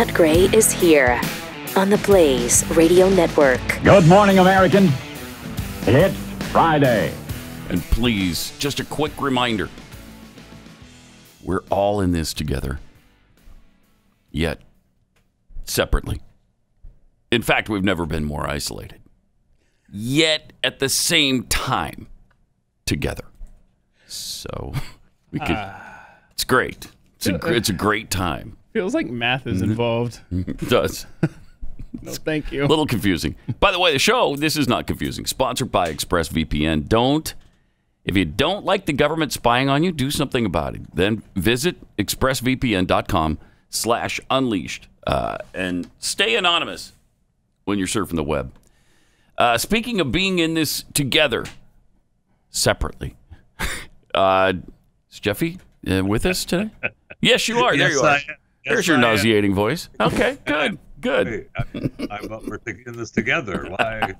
Matt Gray is here on the Blaze Radio Network. Good morning, American. It's Friday. And please, just a quick reminder. We're all in this together. Yet, separately. In fact, we've never been more isolated. Yet, at the same time, together. So, we could... It's great. It's a great time. Feels like math is involved. It does. No, thank you. A little confusing. By the way, the show, this is not confusing. Sponsored by ExpressVPN. If you don't like the government spying on you, do something about it. Then visit expressvpn.com/unleashed and stay anonymous when you're surfing the web. Speaking of being in this together, separately, is Jeffy with us today? Yes, you are. There you are. There's your nauseating voice. Okay, good. Hey, I'm up for in this together. Why?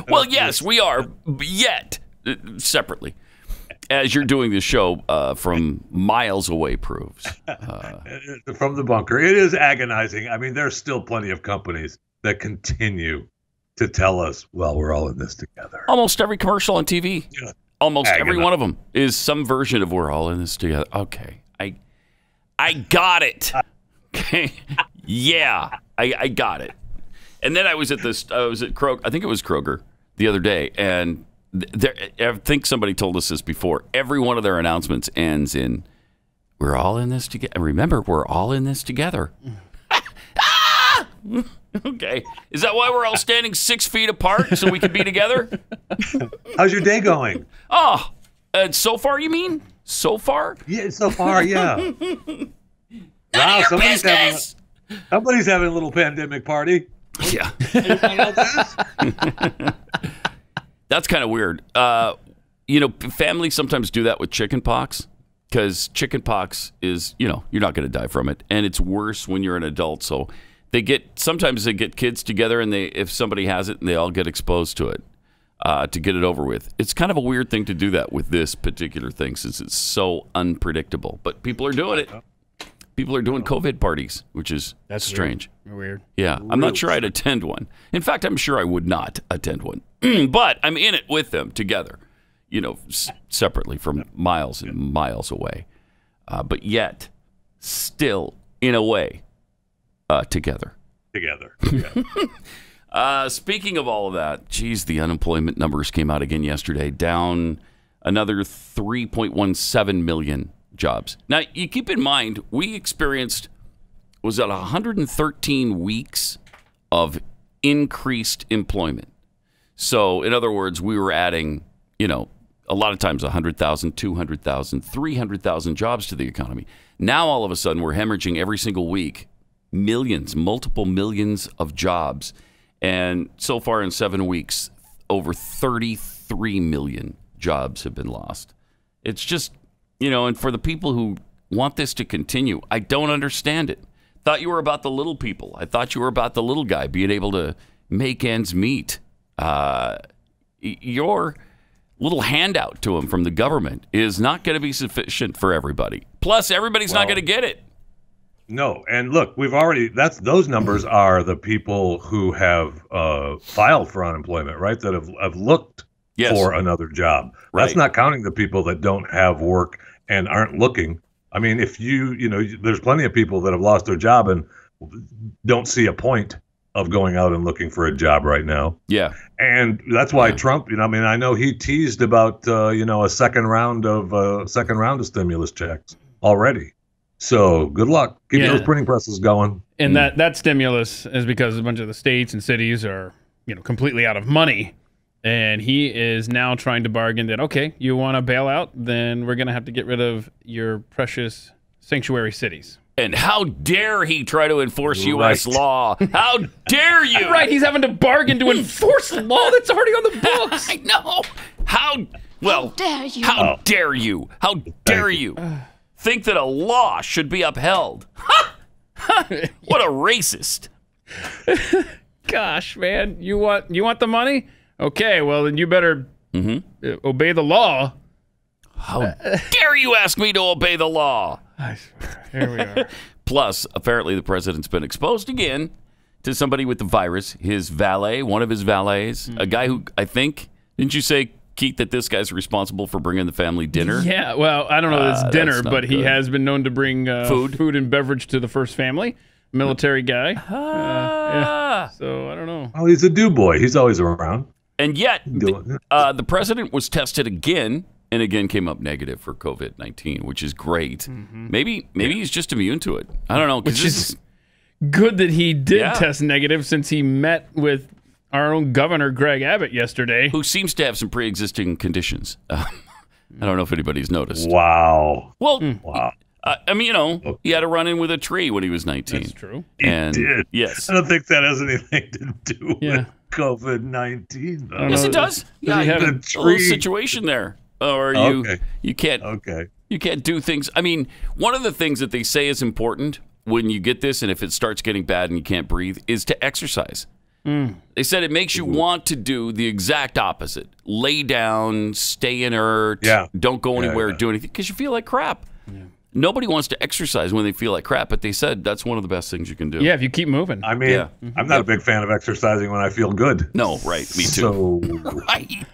Well, yes, we are, yet separately. As you're doing this show from miles away proves. From the bunker. It is agonizing. I mean, there's still plenty of companies that continue to tell us, well, we're all in this together. Almost every commercial on TV, almost every one of them is some version of we're all in this together. Okay. I got it. Okay. Yeah, I got it. And then I was at Kroger, I think it was Kroger the other day, and I think somebody told us this before. Every one of their announcements ends in, we're all in this together. Remember, we're all in this together. Okay. Is that why we're all standing 6 feet apart so we can be together? How's your day going? Oh, so far, you mean? So far? Yeah, so far, yeah. Wow, somebody's having a little pandemic party. Yeah. That's kind of weird. Families sometimes do that with chicken pox because chicken pox is, you're not going to die from it. And it's worse when you're an adult. So sometimes they get kids together and if somebody has it and they all get exposed to it to get it over with. It's kind of a weird thing to do that with this particular thing since it's so unpredictable. But people are doing it. People are doing COVID parties, which is strange. Weird. Yeah, I'm not sure I'd attend one. In fact, I'm sure I would not attend one. But I'm in it with them together, separately from miles and miles away. But yet, still, in a way, together. Together. Yeah. Speaking of all of that, geez, the unemployment numbers came out again yesterday, down another 3.17 million jobs. Now, you keep in mind, we experienced, was that 113 weeks of increased employment. So, in other words, we were adding, a lot of times 100,000, 200,000, 300,000 jobs to the economy. Now, all of a sudden, we're hemorrhaging every single week, multiple millions of jobs. And so far in 7 weeks, over 33 million jobs have been lost. It's just, and for the people who want this to continue, I don't understand it. Thought you were about the little people. I thought you were about the little guy being able to make ends meet. Your little handout to him from the government is not going to be sufficient for everybody. Plus, everybody's not going to get it. No, and look, those numbers are the people who have filed for unemployment, right? That have looked for another job. Right. That's not counting the people that don't have work and aren't looking. I mean, if there's plenty of people that have lost their job and don't see a point of going out and looking for a job right now. Yeah. And that's why Trump, I know he teased about, a second round of stimulus checks already. So good luck. Keep those printing presses going. And that stimulus is because a bunch of the states and cities are, completely out of money. And he is now trying to bargain that, okay, you want to bail out? Then we're going to have to get rid of your precious sanctuary cities. And how dare he try to enforce U.S. law? How dare you? Right, he's having to bargain to enforce law that's already on the books. I know. How dare you? How dare you? How dare you think that a law should be upheld? What a racist. Gosh, man, you want the money? Okay, well, then you better obey the law. How dare you ask me to obey the law? I swear. Here we are. Plus, apparently the president's been exposed again to somebody with the virus. His valet, one of his valets, a guy who I think, didn't you say, Keith, that this guy's responsible for bringing the family dinner? Yeah, well, I don't know if it's dinner, but he good. has been known to bring food and beverage to the first family. Military guy. Yeah. So I don't know. Oh, he's a do boy. He's always around. And yet, the president was tested again and again came up negative for COVID-19, which is great. Maybe he's just immune to it. I don't know. Which is good that he did test negative, since he met with our own governor, Greg Abbott, yesterday. Who seems to have some pre-existing conditions. I don't know if anybody's noticed. Wow. Well, wow. I mean, he had a run-in with a tree when he was 19. That's true. He did. Yes. I don't think that has anything to do with COVID-19, though. Yes, it does. Yeah, you have a little situation there. Or you can't do things. I mean, one of the things that they say is important when you get this, and if it starts getting bad and you can't breathe, is to exercise. They said it makes you want to do the exact opposite. Lay down, stay inert, don't go anywhere, do anything, because you feel like crap. Nobody wants to exercise when they feel like crap, but they said that's one of the best things you can do. Yeah, if you keep moving. I mean, I'm not a big fan of exercising when I feel good. No, right. Me too. So, right.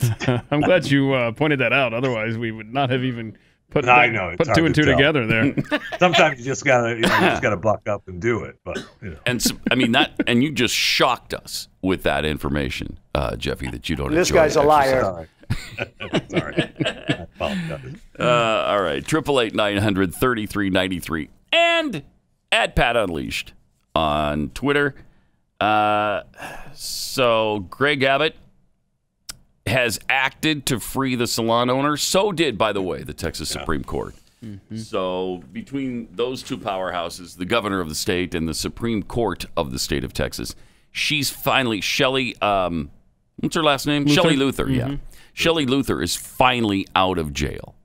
I'm glad you pointed that out. Otherwise, we would not have even put two and two tell. together there. Sometimes you just gotta buck up and do it. But and so, I mean and you just shocked us with that information, Jeffy, that you don't. This enjoy guy's a liar. Sorry. I apologize. All right. 888-900-3393 and at Pat Unleashed on Twitter. So Greg Abbott has acted to free the salon owner. So did, by the way, the Texas Supreme Court. So between those two powerhouses, the governor of the state and the Supreme Court of the state of Texas, she's finally, Shelley, what's her last name? Shelley Luther, yeah. Shelley Luther is finally out of jail.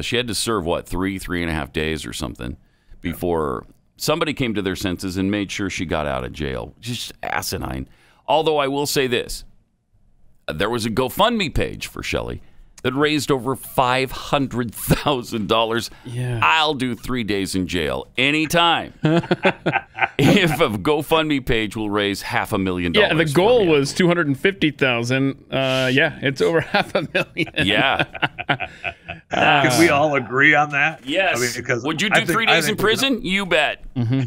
She had to serve, 3.5 days or something before somebody came to their senses and made sure she got out of jail. Just asinine. Although I will say this. There was a GoFundMe page for Shelley that raised over $500,000. Yeah. I'll do 3 days in jail anytime if a GoFundMe page will raise $500,000. Yeah, the goal was $250,000. Yeah, it's over $500,000. Yeah. Can we all agree on that? Yes. I mean, because would you do 3 days in prison? You bet.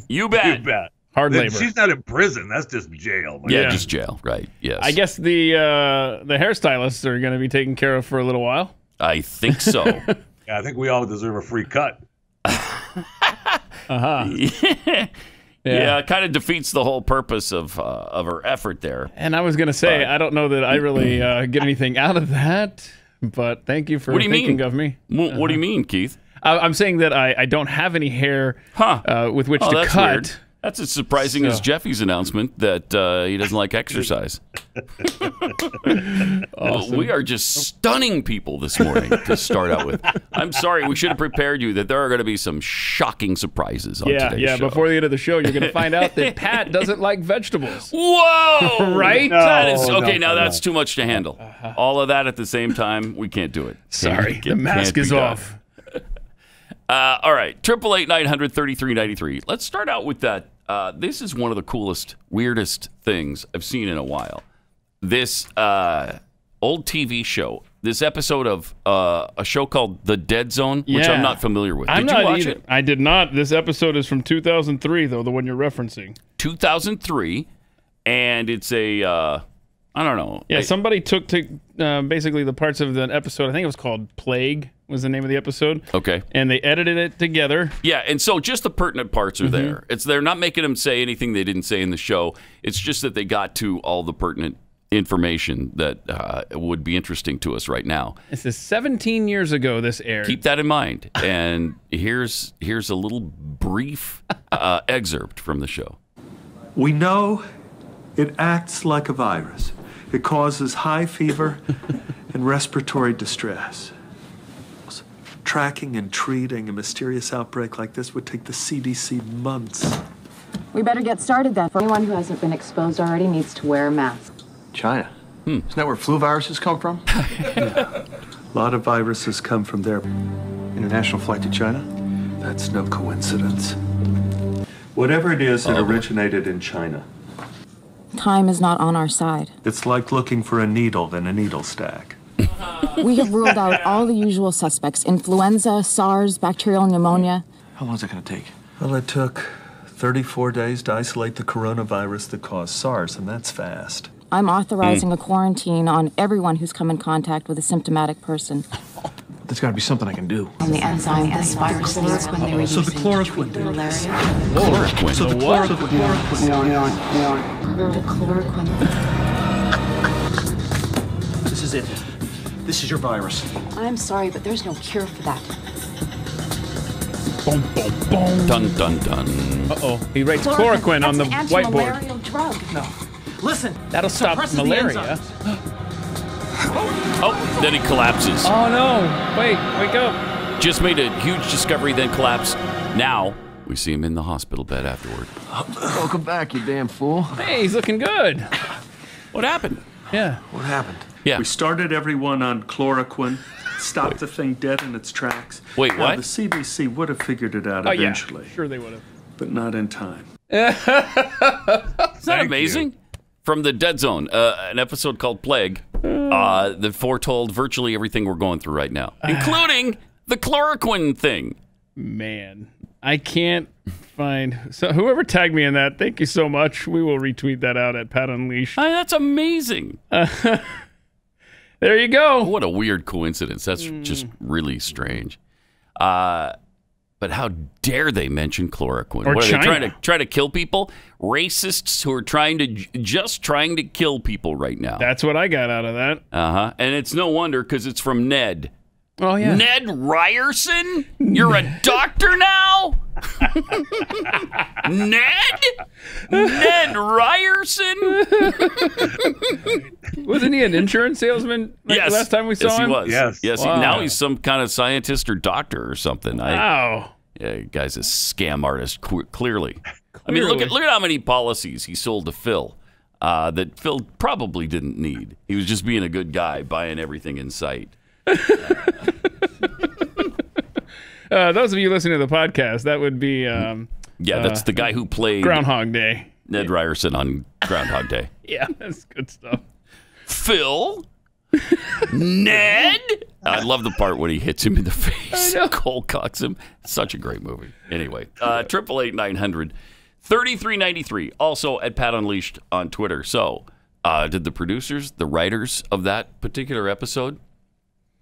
You bet. You bet. Hard labor. She's not in prison. That's just jail. Yeah, just jail. Right. Yes. I guess the hairstylists are going to be taken care of for a little while. I think so. Yeah, I think we all deserve a free cut. Yeah, it kind of defeats the whole purpose of her effort there. And I was going to say, I don't know that I really get anything out of that, but thank you for thinking of me. What do you mean, Keith? I'm saying that I don't have any hair with which to cut. Weird. That's as surprising as Jeffy's announcement that he doesn't like exercise. Awesome. We are just stunning people this morning to start out with. I'm sorry, we should have prepared you that there are going to be some shocking surprises on today's show. Yeah, before the end of the show, you're going to find out that Pat doesn't like vegetables. Whoa! Right? That's too much to handle. All of that at the same time, we can't do it. Sorry, the mask is off. All right, 888-900-3393. Let's start out with that. This is one of the coolest, weirdest things I've seen in a while. This old TV show, this episode of a show called The Dead Zone, which I'm not familiar with. Did you watch it? I did not. This episode is from 2003, though, the one you're referencing. 2003, and it's a, I don't know. Yeah, somebody took basically the parts of the episode, I think it was called Plague, was the name of the episode. Okay. And they edited it together. Yeah, and so just the pertinent parts are there. They're not making them say anything they didn't say in the show. It's just that they got to all the pertinent information that would be interesting to us right now. This is 17 years ago this aired. Keep that in mind. And here's a little brief excerpt from the show. We know it acts like a virus. It causes high fever and respiratory distress. Tracking and treating a mysterious outbreak like this would take the CDC months. We better get started then. For anyone who hasn't been exposed already needs to wear a mask. China? Isn't that where flu viruses come from? A lot of viruses come from there. International flight to China? That's no coincidence. Whatever it is, it originated in China. Time is not on our side. It's like looking for a needle in a needle stack. We have ruled out all the usual suspects: influenza, SARS, bacterial pneumonia. How long is it going to take? Well, it took 34 days to isolate the coronavirus that caused SARS, and that's fast. I'm authorizing a quarantine on everyone who's come in contact with a symptomatic person. There's got to be something I can do. On the enzyme this virus needs when they were So the using chloroquine. to treat malaria. Chloroquine. So the what? The chloroquine. This is it. This is your virus. I'm sorry, but there's no cure for that. Boom, boom, boom. Dun, dun, dun. Uh-oh. He writes chloroquine on the That's whiteboard. an anti-malarial drug. No. Listen. That'll stop suppresses the malaria. enzymes. Oh, then he collapses. Oh, no. Wait, wake up. Just made a huge discovery, then collapsed. Now, we see him in the hospital bed afterward. Welcome back, you damn fool. Hey, he's looking good. What happened? Yeah. What happened? Yeah. We started everyone on chloroquine, stopped the thing dead in its tracks. Wait, Now, what? the CDC would have figured it out Oh, yeah. eventually, Sure they would have. but not in time. Isn't that amazing? From the Dead Zone, an episode called Plague that foretold virtually everything we're going through right now, including the chloroquine thing. Man, I can't find. So whoever tagged me in that, thank you so much. We will retweet that out at Pat Unleashed. That's amazing. There you go. What a weird coincidence. That's just really strange. But how dare they mention chloroquine? Or what are China. they trying to kill people? Racists who are trying to kill people right now. That's what I got out of that. And it's no wonder because it's from Ned. Oh, yeah. Ned Ryerson? You're a doctor now? Ned? Ned Ryerson? Wasn't he an insurance salesman Yes. last time we saw yes, him? he was. Yes. Yes. Wow. Now he's some kind of scientist or doctor or something. Wow. Yeah, guy's a scam artist, clearly. I mean, look at how many policies he sold to Phil that Phil probably didn't need. He was just being a good guy, buying everything in sight. Those of you listening to the podcast, that would be Yeah, that's the guy who played Groundhog Day. Ned Ryerson on Groundhog Day. Yeah, that's good stuff. Phil? Ned? I love the part when he hits him in the face. Cold cocks him. Such a great movie. Anyway, 888-900-3393. Also at Pat Unleashed on Twitter. So, did the producers, the writers of that particular episode,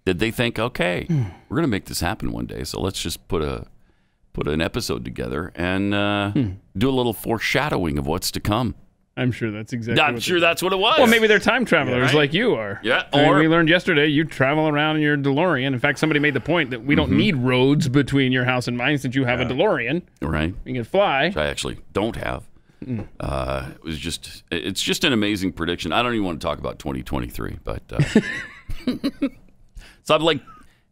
did they think, okay, we're going to make this happen one day, so let's just put an episode together and do a little foreshadowing of what's to come? I'm sure that's exactly I'm what sure that's what it was. Well, maybe they're time travelers right. like you are. Yeah, I mean, or- we learned yesterday you travel around in your DeLorean. In fact, somebody made the point that we don't need roads between your house and mine since you have a DeLorean. Right. You can fly. Which I actually don't have. It's just an amazing prediction. I don't even want to talk about 2023, but so I'm like,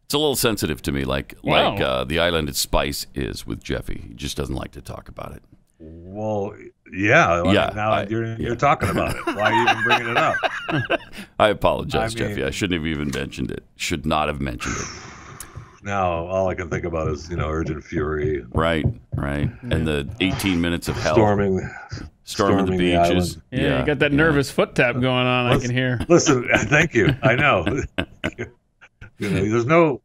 it's a little sensitive to me, like the Island of Spice is with Jeffy. He just doesn't like to talk about it. Well, yeah. Now you're talking about it. Why are you even bringing it up? I apologize, I mean- Jeffy. I shouldn't have even mentioned it. Should not have mentioned it. Now all I can think about is Urgent Fury, Right. And the 18 minutes of hell. storming Storming the beaches. island. Yeah, you got that nervous foot tap going on. I can hear. Listen, thank you. I know. There's no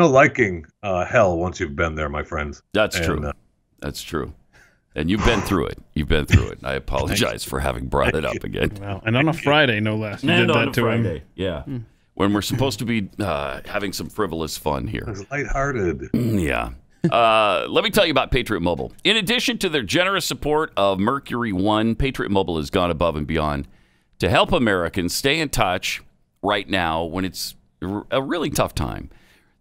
liking hell once you've been there, my friends. That's And, true. That's true. And you've been through it. I apologize for having brought it up again. Well, and on a Friday, no less. You did that to him. Yeah. When we're supposed to be having some frivolous fun here. It's lighthearted. Yeah. Let me tell you about Patriot Mobile. In addition to their generous support of Mercury One, Patriot Mobile has gone above and beyond to help Americans stay in touch right now when it's a really tough time.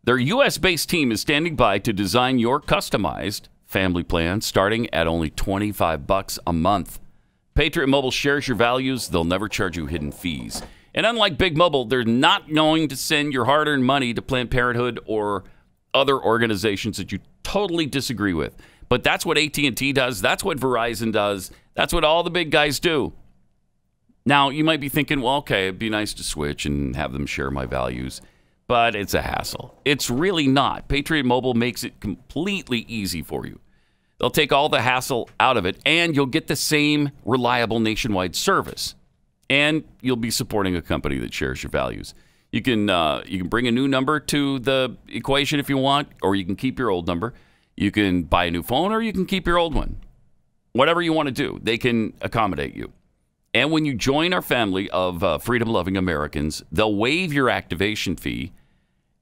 Their U.S.-based team is standing by to design your customized family plan starting at only $25 a month. Patriot Mobile shares your values. They'll never charge you hidden fees. And unlike Big Mobile, they're not going to send your hard-earned money to Planned Parenthood or other organizations that you totally disagree with. But that's what AT&T does. That's what Verizon does. That's what all the big guys do. Now, you might be thinking, well, okay, it'd be nice to switch and have them share my values. But it's a hassle. It's really not. Patriot Mobile makes it completely easy for you. They'll take all the hassle out of it, and you'll get the same reliable nationwide service. And you'll be supporting a company that shares your values. You can bring a new number to the equation if you want, or you can keep your old number. You can buy a new phone, or you can keep your old one. Whatever you want to do, they can accommodate you. And when you join our family of freedom-loving Americans, they'll waive your activation fee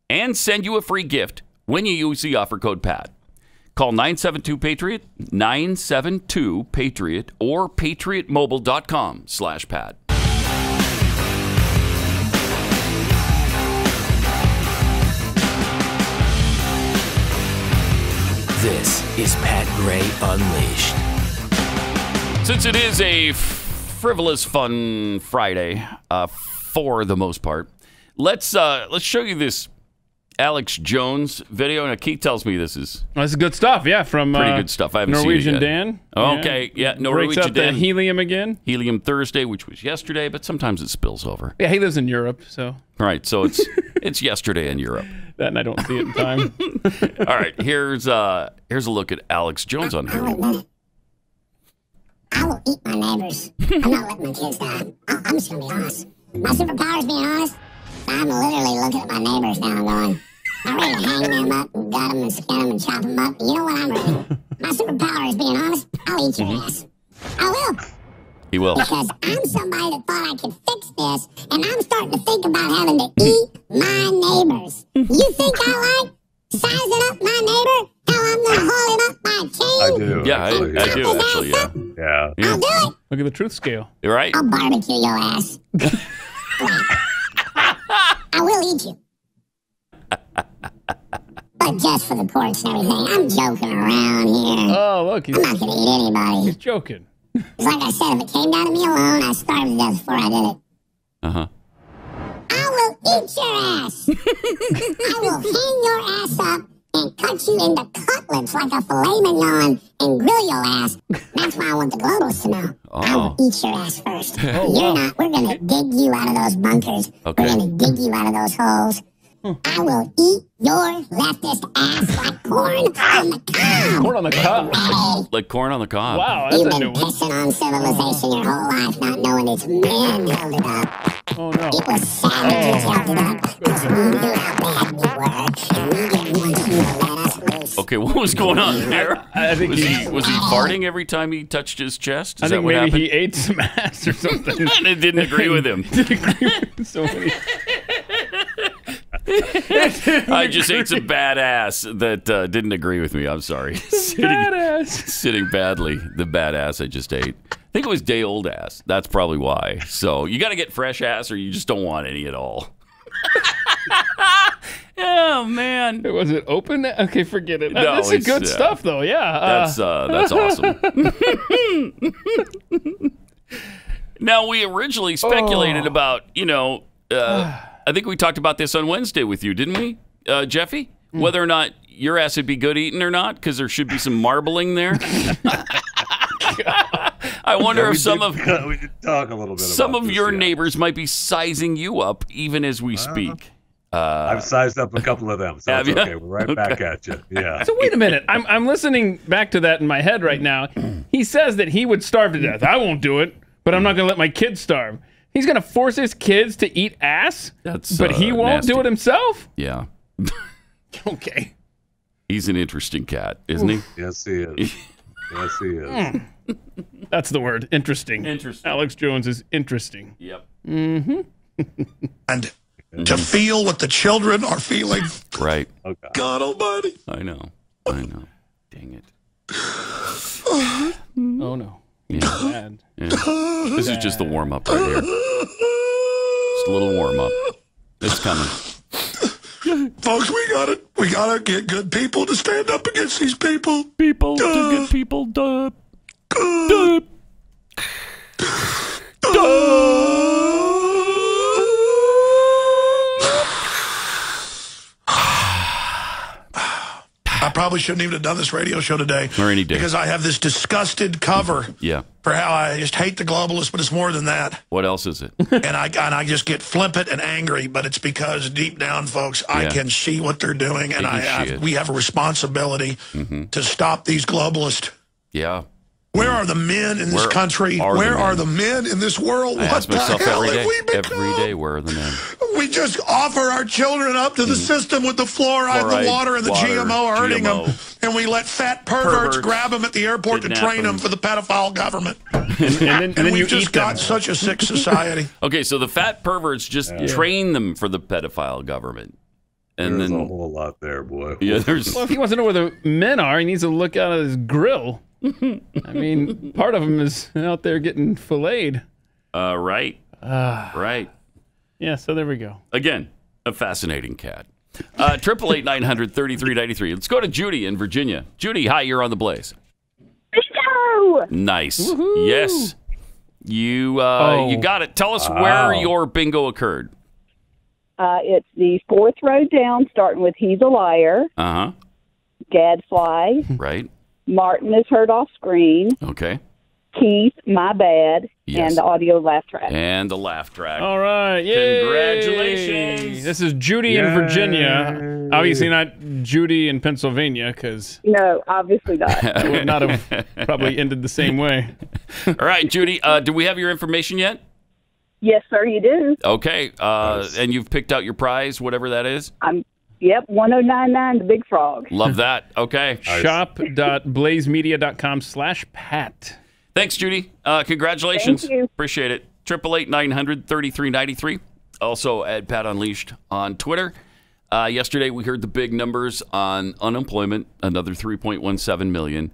and send you a free gift when you use the offer code PAT. Call 972-PATRIOT, 972-PATRIOT, or patriotmobile.com/PAT. This is Pat Gray Unleashed. Since it is a frivolous, fun Friday, for the most part, let's show you this Alex Jones video. Now, Keith tells me this is good stuff. Yeah, from pretty good stuff. I haven't Norwegian seen it yet. Dan. Okay, yeah, Norwegian breaks up Dan. the helium again. Helium Thursday, which was yesterday, but sometimes it spills over. Yeah, he lives in Europe, so. Right, so it's yesterday in Europe. That and I don't see it in time. All right, here's a look at Alex Jones on here. I will eat my neighbors. I'm not letting my kids die. I'm just going to be honest. My superpower is being honest. I'm literally looking at my neighbors now and going, I'm ready to hang them up and gut them and skin them and chop them up. You know what? I'm ready. My superpower is being honest. I'll eat your ass. I will. He will. Because I'm somebody that thought I could fix this, and I'm starting to think about having to eat my neighbors. You think I like sizing up my neighbor? How I'm going to haul him up by a chain? I do. Yeah, I do, actually, yeah. Yeah. I'll do it. Look at the truth scale. You're right. I'll barbecue your ass. I will eat you. But just for the porks and everything, I'm joking around here. Oh, look. I'm not going to eat anybody. He's joking. It's like I said, if it came down to me alone, I'd starve to death before I did it. Uh-huh. I will eat your ass. I will hang your ass up and cut you into cutlets like a filet mignon and grill your ass. That's why I want the globals to know. I will eat your ass first. You're not. We're going to dig you out of those bunkers. Okay. We're going to dig you out of those holes. I will eat your leftist ass like corn on the cob. Corn on the cob. Ready? Like corn on the cob. Wow, that's You've a new been one. pissing on civilization your whole life, not knowing it's men held it up. Oh, no. It was savages held it up because we knew how bad we were, and we didn't want you to let us loose. Okay, what was going on there? I think was he farting every time he touched his chest? Is I think that what maybe happened? he ate some ass or something. And it didn't agree with him. Didn't agree with so many. I just ate some bad ass that didn't agree with me. I'm sorry. Sitting badly. The bad ass I just ate. I think it was day old ass. That's probably why. So you got to get fresh ass or you just don't want any at all. Oh, man. Was it open? Okay, forget it. No, this is good stuff, though. Yeah. That's awesome. Now, we originally speculated about, I think we talked about this on Wednesday with you, didn't we, Jeffy? Whether or not your ass would be good eating or not, because there should be some marbling there. I wonder if some of we did talk a little bit. Some about of this, your yeah. neighbors might be sizing you up even as we speak. I've sized up a couple of them, so Have it's ya? okay. We're right back at you. Yeah. So wait a minute. I'm listening back to that in my head right now. He says that he would starve to death. I won't do it, but I'm not going to let my kids starve. He's going to force his kids to eat ass, but he won't do it himself? Yeah. Okay. He's an interesting cat, isn't he? Yes, he is. Yes, he is. That's the word. Interesting. Interesting. Alex Jones is interesting. Yep. Mm-hmm. And to feel what the children are feeling. Right. Okay. God almighty. I know. Dang it. Oh, no. Yeah. Bad. Yeah. This is just the warm-up right here. Just a little warm-up. It's coming. Folks, we gotta get good people to stand up against these people. People to get people dub. I probably shouldn't even have done this radio show today. Or any day. Because I have this disgusted cover Yeah. for how I just hate the globalists, but it's more than that. What else is it? And I just get flippant and angry, but it's because deep down, folks, I can see what they're doing, and we have a responsibility to stop these globalists. Yeah. Where are the men in this country? Where are the men in this world? I ask myself every day. Every day, where are the men? We just offer our children up to the system with the fluoride, the water, and the GMO hurting them, and we let fat perverts grab them at the airport to train them for the pedophile government. and then we've just got such a sick society. Okay, so the fat perverts just train them for the pedophile government. And there's then a whole lot there, boy. Yeah, there's. Well, if he wants to know where the men are, he needs to look out at his grill. I mean, part of him is out there getting filleted. Right. Right. Yeah, so there we go. Again, a fascinating cat. 888-900-3393. Let's go to Judy in Virginia. Judy, hi, you're on the Blaze. Bingo! Nice. Woohoo. Yes. You got it. Tell us where your bingo occurred. It's the fourth row down, starting with He's a Liar. Uh-huh. Gadfly. Right. Martin is heard off screen. Okay. Keith, My Bad. Yes. And the audio laugh track. And the laugh track. All right. Yay. Congratulations. This is Judy in Virginia. Obviously not Judy in Pennsylvania, because... No, obviously not. That would not have probably ended the same way. All right, Judy, do we have your information yet? Yes, sir, you do. Okay. And you've picked out your prize, whatever that is? Yep, 1099, the Big Frog. Love that. Okay. Shop.blazemedia.com/Pat. Thanks, Judy. Congratulations. Thank you. Appreciate it. 888-900-3393. Also at Pat Unleashed on Twitter. Yesterday we heard the big numbers on unemployment, another 3.17 million.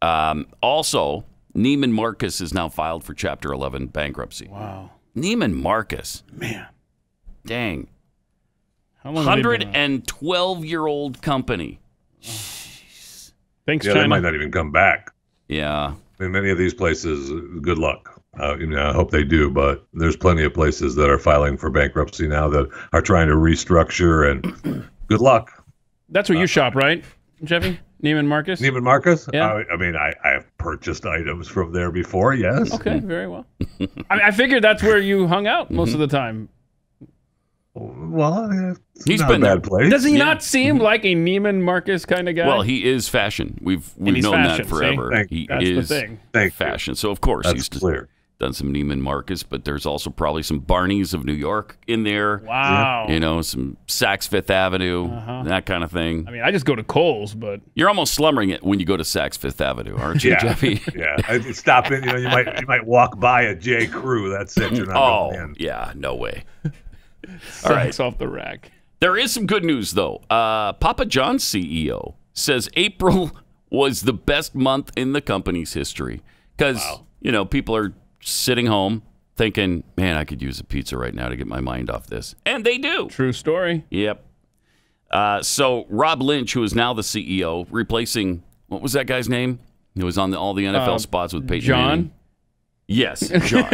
Also, Neiman Marcus is now filed for Chapter 11 bankruptcy. Wow. Neiman Marcus. Man. Dang. How long have they been 112-year-old company. Thanks, yeah, China. they might not even come back. Yeah. In many of these places, good luck. I hope they do, but there's plenty of places that are filing for bankruptcy now that are trying to restructure, and good luck. That's where you shop, right, Jeffy? Neiman Marcus? Neiman Marcus? Yeah. I have purchased items from there before, yes. Okay, very well. I figured that's where you hung out most of the time. Well, He's not been a bad place. Does he not seem like a Neiman Marcus kind of guy? Well, he is fashion. We've he's known fashion, that forever. see? He That's is the thing. fashion. So, of course, That's he's clear. done some Neiman Marcus, but there's also probably some Barneys of New York in there. Wow. You know, some Saks Fifth Avenue, that kind of thing. I mean, I just go to Kohl's, but... You're almost slumbering it when you go to Saks Fifth Avenue, aren't you, Jeffy? Yeah. I'd stop in. You might walk by a J. Crew. That's it. You're not going in. Yeah, no way. All right, off the rack. There is some good news, though. Papa John's CEO says April was the best month in the company's history because, people are sitting home thinking, man, I could use a pizza right now to get my mind off this. And they do. True story. Yep. So Rob Lynch, who is now the CEO, replacing, what was that guy's name? He was on all the NFL spots with Peyton Manning. John? Yes, John.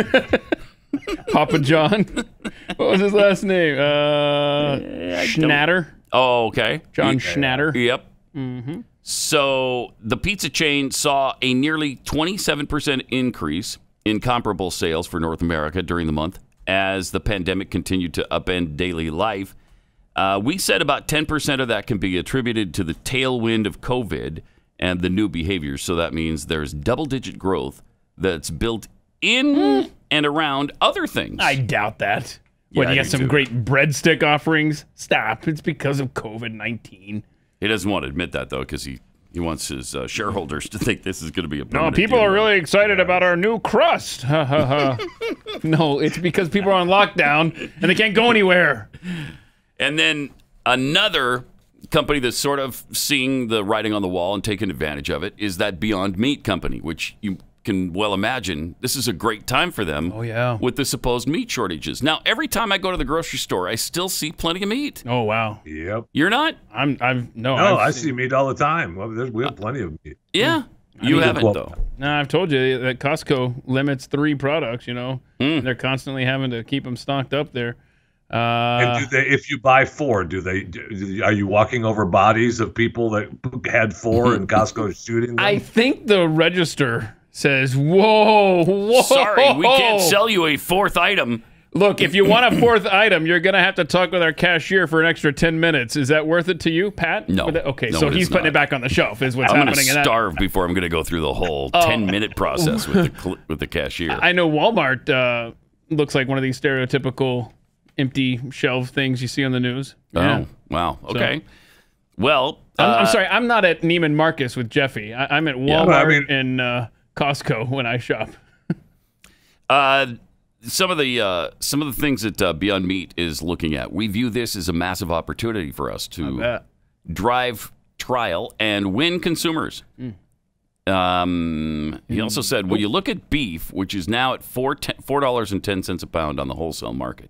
Papa John. What was his last name? Schnatter. Oh, okay. John Schnatter. Yep. Mm-hmm. So the pizza chain saw a nearly 27% increase in comparable sales for North America during the month as the pandemic continued to upend daily life. We said about 10% of that can be attributed to the tailwind of COVID and the new behaviors. So that means there's double-digit growth that's built in and around other things. I doubt that. Yeah, What, I you got do some too. great breadstick offerings? Stop. It's because of COVID-19. He doesn't want to admit that, though, because he wants his shareholders to think this is going to be a No, permanent people deal. are really excited about our new crust. Ha, ha, ha. No, it's because people are on lockdown and they can't go anywhere. And then another company that's sort of seeing the writing on the wall and taking advantage of it is that Beyond Meat company, which you can well imagine this is a great time for them. Oh, yeah. With the supposed meat shortages. Now, every time I go to the grocery store, I still see plenty of meat. Oh, wow. Yep. You're not? I see meat all the time. Well, we have plenty of meat. Yeah. You haven't, though. No, I've told you that Costco limits 3 products, They're constantly having to keep them stocked up there. And if you buy 4, are you walking over bodies of people that had 4 and Costco shooting them? I think the register says, whoa. Sorry, we can't sell you a fourth item. Look, if you want a fourth item, you're going to have to talk with our cashier for an extra 10 minutes. Is that worth it to you, Pat? No. Okay, No, so it he's is putting not. it back on the shelf is what's I'm happening. going to starve before I'm going to go through the whole 10-minute process with the cashier. I know Walmart looks like one of these stereotypical empty shelf things you see on the news. Oh, wow. Okay. Well, I'm sorry. I'm not at Neiman Marcus with Jeffy. I'm at Walmart and Costco when I shop. Some of the things that Beyond Meat is looking at, we view this as a massive opportunity for us to drive trial and win consumers. He also said, when you look at beef, which is now at $4.10 a pound on the wholesale market,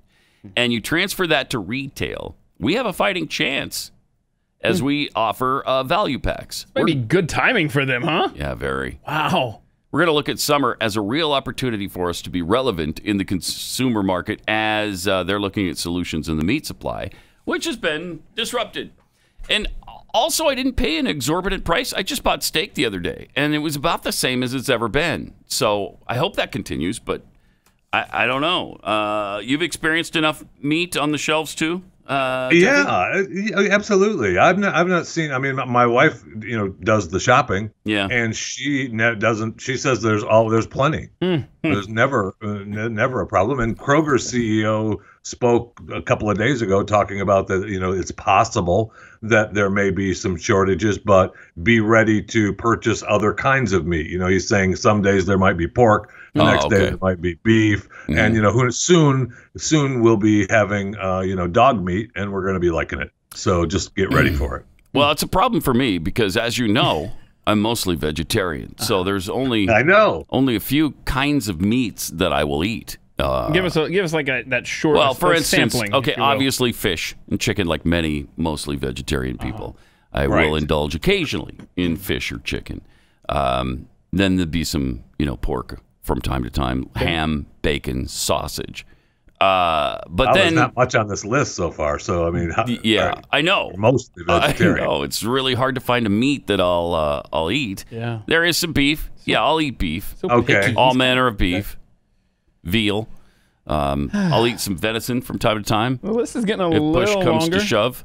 and you transfer that to retail, we have a fighting chance as we offer value packs. Maybe good timing for them, huh? Yeah, very. Wow. We're going to look at summer as a real opportunity for us to be relevant in the consumer market as they're looking at solutions in the meat supply, which has been disrupted. And also, I didn't pay an exorbitant price. I just bought steak the other day, and it was about the same as it's ever been. So I hope that continues, but I don't know. You've experienced enough meat on the shelves, too? Yeah, absolutely. I've not seen. I mean, my wife, does the shopping. Yeah, and she doesn't. She says there's plenty. There's never a problem. And Kroger's CEO spoke a couple of days ago talking about that. It's possible that there may be some shortages, but be ready to purchase other kinds of meat. He's saying some days there might be pork. The next day there might be beef, and who soon we'll be having dog meat, and we're going to be liking it. So just get ready for it. Well, it's a problem for me because, as you know, I'm mostly vegetarian. So there's only a few kinds of meats that I will eat. Give us like that short. Well, for instance, sampling, obviously fish and chicken, like many mostly vegetarian people. I will indulge occasionally in fish or chicken. Then there'd be some, pork from time to time, ham, bacon, sausage. But then there's not much on this list so far. So I mean, I know mostly vegetarian. I know it's really hard to find a meat that I'll eat. Yeah, there is some beef. I'll eat beef. So picky. All manner of beef, veal. I'll eat some venison from time to time. Well, this is getting a if little push comes longer. to shove.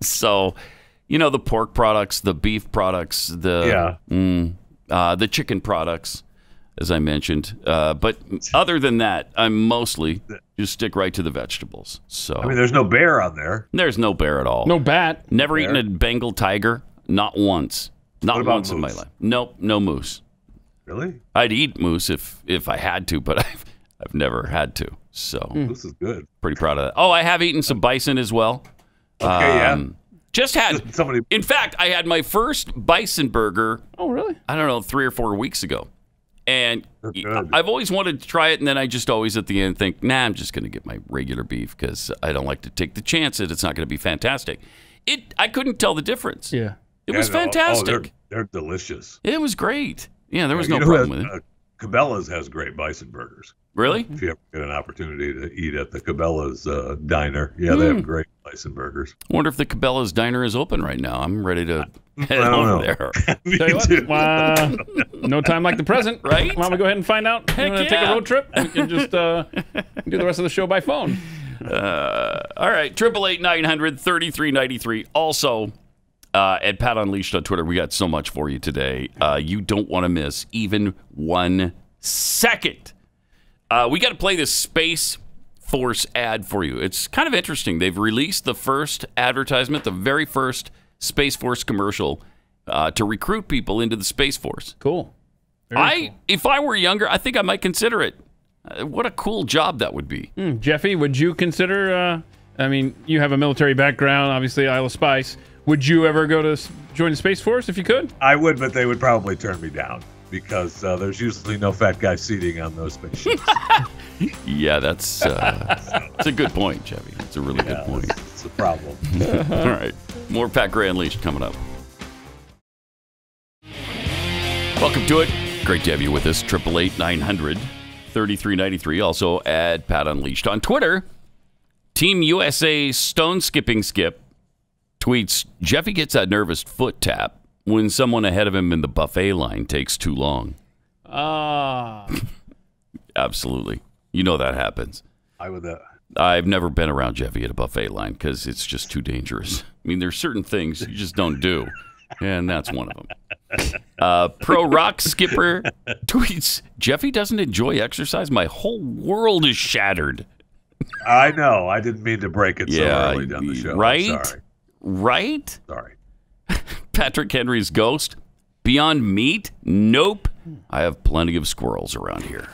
So, the pork products, the beef products, the chicken products, as I mentioned. But other than that, I'm mostly just stick right to the vegetables. So I mean, there's no bear on there. There's no bear at all. No bat. Never eaten a Bengal tiger. Not once. Not once in my moose? life. Nope, no moose. Really? I'd eat moose if I had to, but I've never had to. So This is good. Pretty proud of that. Oh, I have eaten some bison as well. Okay, Just had somebody. In fact, I had my first bison burger. Oh, really? I don't know, 3 or 4 weeks ago, and I've always wanted to try it. And then I just always at the end think, nah, I'm just going to get my regular beef because I don't like to take the chance that it's not going to be fantastic. I couldn't tell the difference. Yeah, it was fantastic. They're delicious. It was great. Yeah, there was no problem with it. Cabela's has great bison burgers. Really? If you ever get an opportunity to eat at the Cabela's diner, they have great bison burgers. I wonder if the Cabela's diner is open right now. I'm ready to head I don't over know. there. Tell you what, no time like the present, right? Why don't we go ahead and find out? You want to take a road trip? We can just do the rest of the show by phone. All right, 888-900-3393. Also, at Pat Unleashed on Twitter, we got so much for you today. You don't want to miss even 1 second. We got to play this Space Force ad for you. It's kind of interesting. They've released the first advertisement, the very first Space Force commercial to recruit people into the Space Force. Cool. If I were younger, I think I might consider it. What a cool job that would be. Jeffy, would you consider, I mean, you have a military background, obviously Isle of Spice. Would you ever go to join the Space Force if you could? I would, but they would probably turn me down because there's usually no fat guy seating on those spaceships. Yeah, that's a good point, Jeffy. It's a really good point. It's a problem. All right. More Pat Gray Unleashed coming up. Welcome to it. Great to have you with us. 888-900-3393. Also at Pat Unleashed. On Twitter, Team USA Stone Skipping Skip tweets, Jeffy gets that nervous foot tap when someone ahead of him in the buffet line takes too long. Absolutely. You know that happens. I've never been around Jeffy at a buffet line because it's just too dangerous. I mean, there's certain things you just don't do, and that's one of them. Pro Rock Skipper tweets, Jeffy doesn't enjoy exercise. My whole world is shattered. I know. I didn't mean to break it so early down the show. Right? I'm sorry. Right? Sorry. Patrick Henry's ghost. Beyond Meat? Nope. I have plenty of squirrels around here.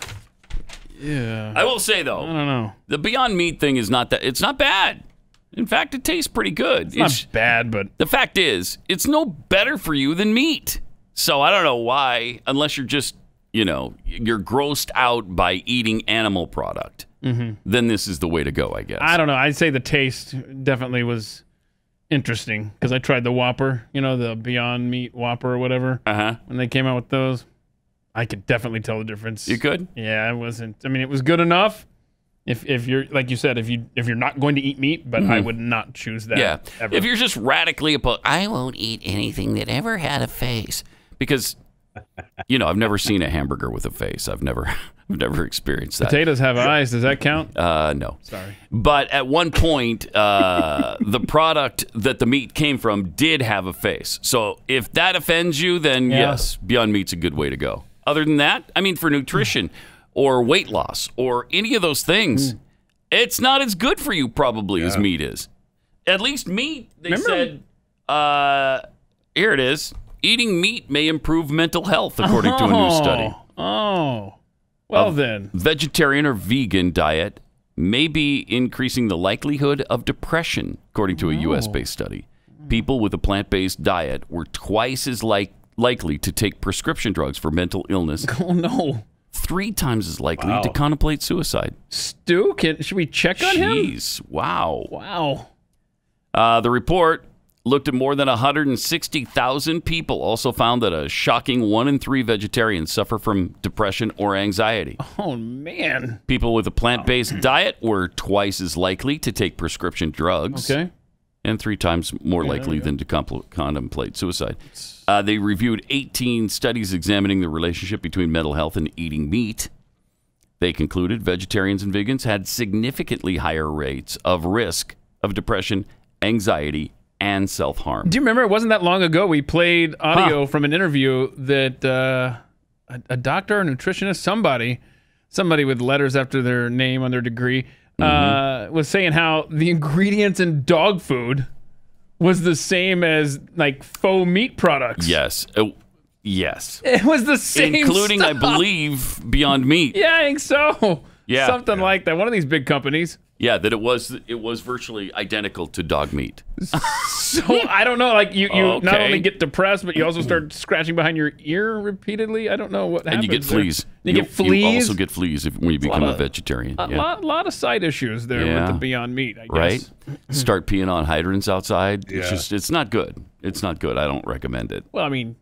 Yeah. I will say, though, I don't know. The Beyond Meat thing is not that. It's not bad. In fact, it tastes pretty good. It's not bad, but the fact is, it's no better for you than meat. So I don't know why, unless you're just, you're grossed out by eating animal product. Then this is the way to go, I guess. I don't know. I'd say the taste definitely was interesting because I tried the Whopper, the Beyond Meat Whopper or whatever. When they came out with those, I could definitely tell the difference. You could? Yeah, it wasn't. I mean, it was good enough. If you're like you said, if you're not going to eat meat, but I would not choose that. Yeah. Ever. If you're just radically opposed, I won't eat anything that ever had a face because, I've never seen a hamburger with a face. I've never experienced that. Potatoes have eyes. Does that count? No. Sorry. But at one point, the product that the meat came from did have a face. So if that offends you, then yes, Beyond Meat's a good way to go. Other than that, I mean, for nutrition or weight loss or any of those things, it's not as good for you probably as meat is. At least meat, they said, here it is, eating meat may improve mental health, according to a new study. Well then. Vegetarian or vegan diet may be increasing the likelihood of depression, according to a U.S.-based study. People with a plant-based diet were twice as likely to take prescription drugs for mental illness. Oh, no. 3 times as likely to contemplate suicide. Stu, should we check on him? Jeez, wow. Wow. The report looked at more than 160,000 people. Also found that a shocking 1 in 3 vegetarians suffer from depression or anxiety. Oh, man. People with a plant-based diet were twice as likely to take prescription drugs. Okay. And 3 times more likely than to contemplate suicide. They reviewed 18 studies examining the relationship between mental health and eating meat. They concluded vegetarians and vegans had significantly higher rates of risk of depression, anxiety, and self-harm. Do you remember? It wasn't that long ago we played audio from an interview that a doctor or nutritionist, somebody with letters after their name on their degree, was saying how the ingredients in dog food was the same as like faux meat products. Yes. Yes. It was the same including, stuff. I believe, Beyond Meat. Yeah, I think so. Yeah. Something like that. One of these big companies. Yeah, that it was virtually identical to dog meat. So I don't know. Like you not only get depressed, but you also start scratching behind your ear repeatedly. I don't know what happens. And you get fleas. You get fleas. You also get fleas when you become a vegetarian. A lot of side issues there with the Beyond Meat, I guess. Right? Start peeing on hydrants outside. Yeah. It's not good. It's not good. I don't recommend it. Well, I mean,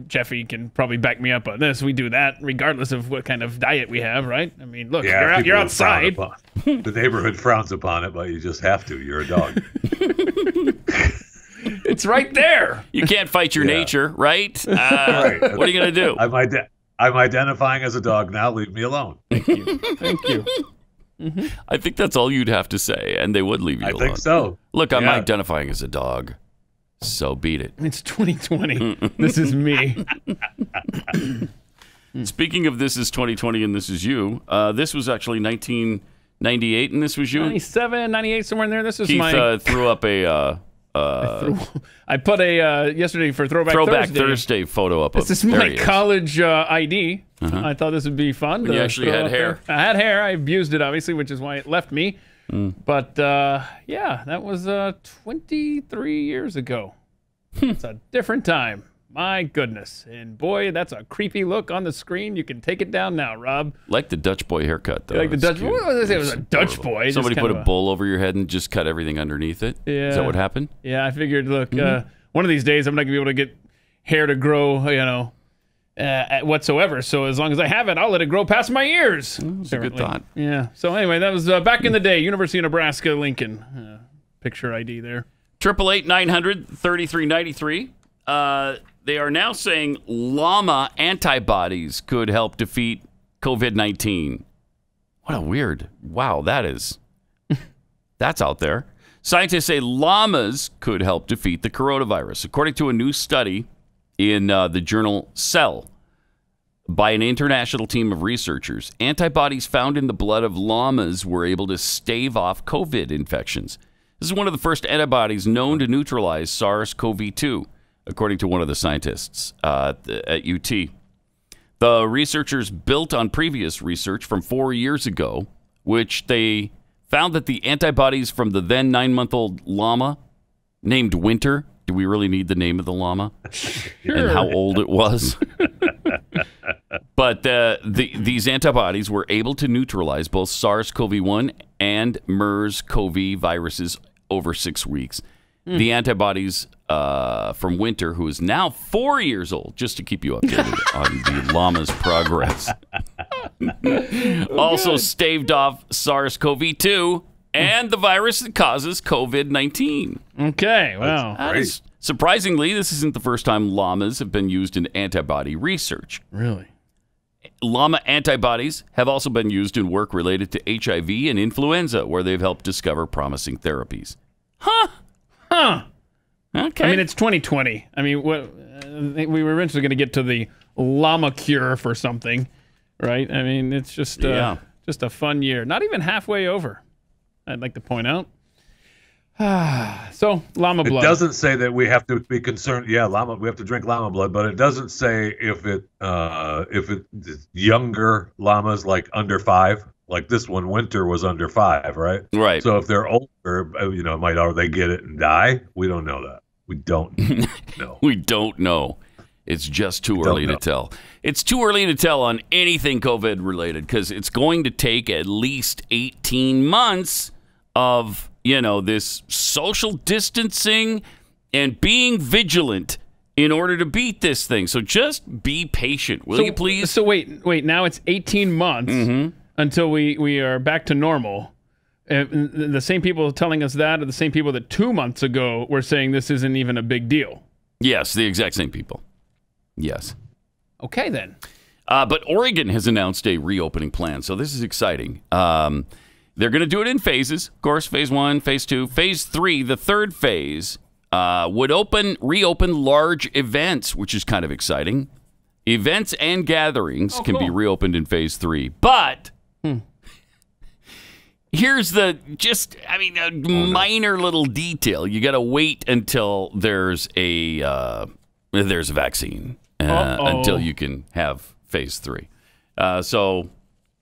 Jeffy can probably back me up on this. We do that regardless of what kind of diet we have, right? I mean, look, you're outside. The neighborhood frowns upon it, but you just have to. You're a dog. It's right there. You can't fight your nature, right? Right. What are you going to do? I'm identifying as a dog now. Leave me alone. Thank you. Thank you. I think that's all you'd have to say, and they would leave you alone. I think so. Look, I'm identifying as a dog. So beat it. It's 2020. This is me. Speaking of this is 2020 and this is you, this was actually 1998 and this was you? 97, 98, somewhere in there. This is Keith threw up a... I put a, yesterday for Throwback Thursday photo up. This is my college ID. I thought this would be fun. When you actually had hair. I had hair. I abused it, obviously, which is why it left me. But, yeah, that was 23 years ago. It's a different time. My goodness. And, boy, that's a creepy look on the screen. You can take it down now, Rob. Like the Dutch boy haircut, though. Like the Dutch boy? What was I say? It was a Dutch boy. Somebody put a bowl over your head and just cut everything underneath it? Yeah. Is that what happened? Yeah, I figured, look, one of these days I'm not going to be able to get hair to grow, whatsoever. So as long as I have it, I'll let it grow past my ears. That's a good thought. Yeah. So anyway, that was back in the day, University of Nebraska, Lincoln. Picture ID there. 888-900-3393. They are now saying llama antibodies could help defeat COVID-19. What a weird. Wow, that's out there. Scientists say llamas could help defeat the coronavirus. According to a new study in the journal Cell by an international team of researchers, antibodies found in the blood of llamas were able to stave off COVID infections. This is one of the first antibodies known to neutralize SARS-CoV-2, according to one of the scientists at UT. The researchers built on previous research from 4 years ago, which they found that the antibodies from the then 9-month-old llama named Winter. Do we really need the name of the llama? Sure. And how old it was? But these antibodies were able to neutralize both SARS-CoV-1 and MERS-CoV viruses over 6 weeks. The antibodies from Winter, who is now 4 years old, just to keep you updated on the llama's progress, also staved off SARS-CoV-2 and the virus that causes COVID-19. Okay, wow. Surprisingly, this isn't the first time llamas have been used in antibody research. Really? Llama antibodies have also been used in work related to HIV and influenza, where they've helped discover promising therapies. Huh. Okay. I mean, it's 2020. I mean, we were eventually going to get to the llama cure for something, right? I mean, it's just a fun year. Not even halfway over, I'd like to point out. So, llama blood. It doesn't say that we have to be concerned. Yeah, we have to drink llama blood, but it doesn't say if it's younger llamas, like under 5. Like this one, Winter was under 5, right? Right. So if they're older, they get it and die? We don't know that. We don't know. We don't know. It's just too early to tell. It's too early to tell on anything COVID related because it's going to take at least 18 months of, this social distancing and being vigilant in order to beat this thing. So just be patient, will you please? So wait. Now it's 18 months until we are back to normal. The same people telling us that are the same people that 2 months ago were saying this isn't even a big deal. Yes, the exact same people. Yes. Okay, then. But Oregon has announced a reopening plan, so this is exciting. They're going to do it in phases. Of course, phase 1, phase 2, phase 3, the third phase would reopen large events, which is kind of exciting. Events and gatherings can be reopened in phase 3. But here's a minor little detail. You got to wait until there's a vaccine until you can have phase 3.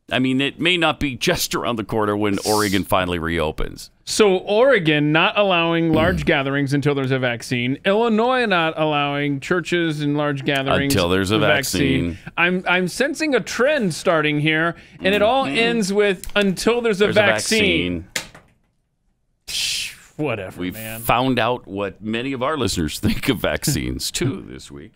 It may not be just around the corner when Oregon finally reopens. So Oregon not allowing large gatherings until there's a vaccine. Illinois not allowing churches and large gatherings until there's a vaccine. I'm sensing a trend starting here, and it all ends with until there's a vaccine. Whatever, We've man. found out what many of our listeners think of vaccines, too, this week.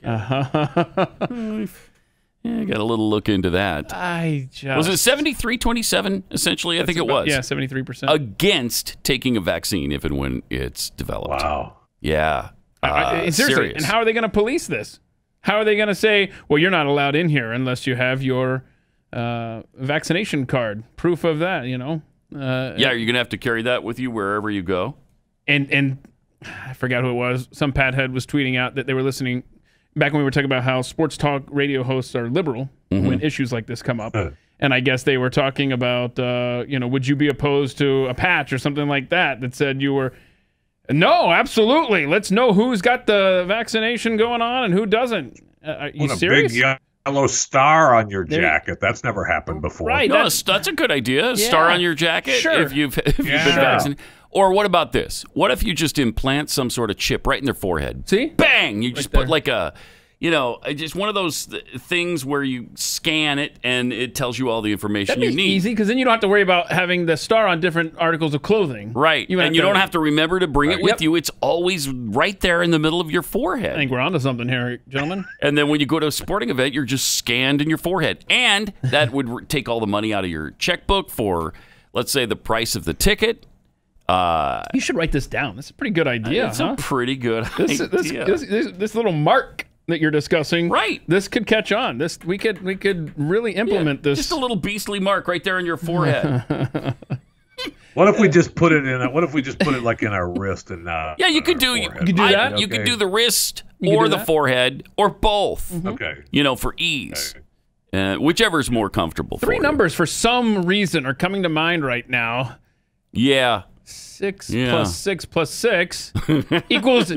Yeah, I got a little look into that. Was it 73-27, essentially? I think it was. Yeah, 73%. Against taking a vaccine if and when it's developed. Wow. Yeah. Seriously, serious. And how are they going to police this? How are they going to say, well, you're not allowed in here unless you have your vaccination card, proof of that, Yeah, are you going to have to carry that with you wherever you go? And I forgot who it was. Some pathead was tweeting out that they were listening back when we were talking about how sports talk radio hosts are liberal when issues like this come up. And I guess they were talking about, would you be opposed to a patch or something like that said you were, no, absolutely. Let's know who's got the vaccination going on and who doesn't. Are you serious? Big yellow star on your jacket. That's never happened before. Right. No, that's a good idea. A star on your jacket if you've been vaccinated. Or what about this? What if you just implant some sort of chip right in their forehead? See? Bang! You just put like a, just one of those things where you scan it and it tells you all the information you need. Easy, because then you don't have to worry about having the star on different articles of clothing. Right. And you don't have to remember to bring it with you. It's always right there in the middle of your forehead. I think we're onto something here, gentlemen. And then when you go to a sporting event, you're just scanned in your forehead. And that would take all the money out of your checkbook for, let's say, the price of the ticket. You should write this down. That's a pretty good idea. It's a pretty good idea. This little mark that you're discussing, right? This could catch on. We could really implement this. Just a little beastly mark right there on your forehead. What if we just put it in? What if we just put it like in our wrist and yeah, you could do. You could do that. You could do the wrist or the forehead or both. Mm-hmm. Okay. For ease, whichever is more comfortable. Three numbers for some reason are coming to mind right now. Yeah. 6 plus 6 plus 6 equals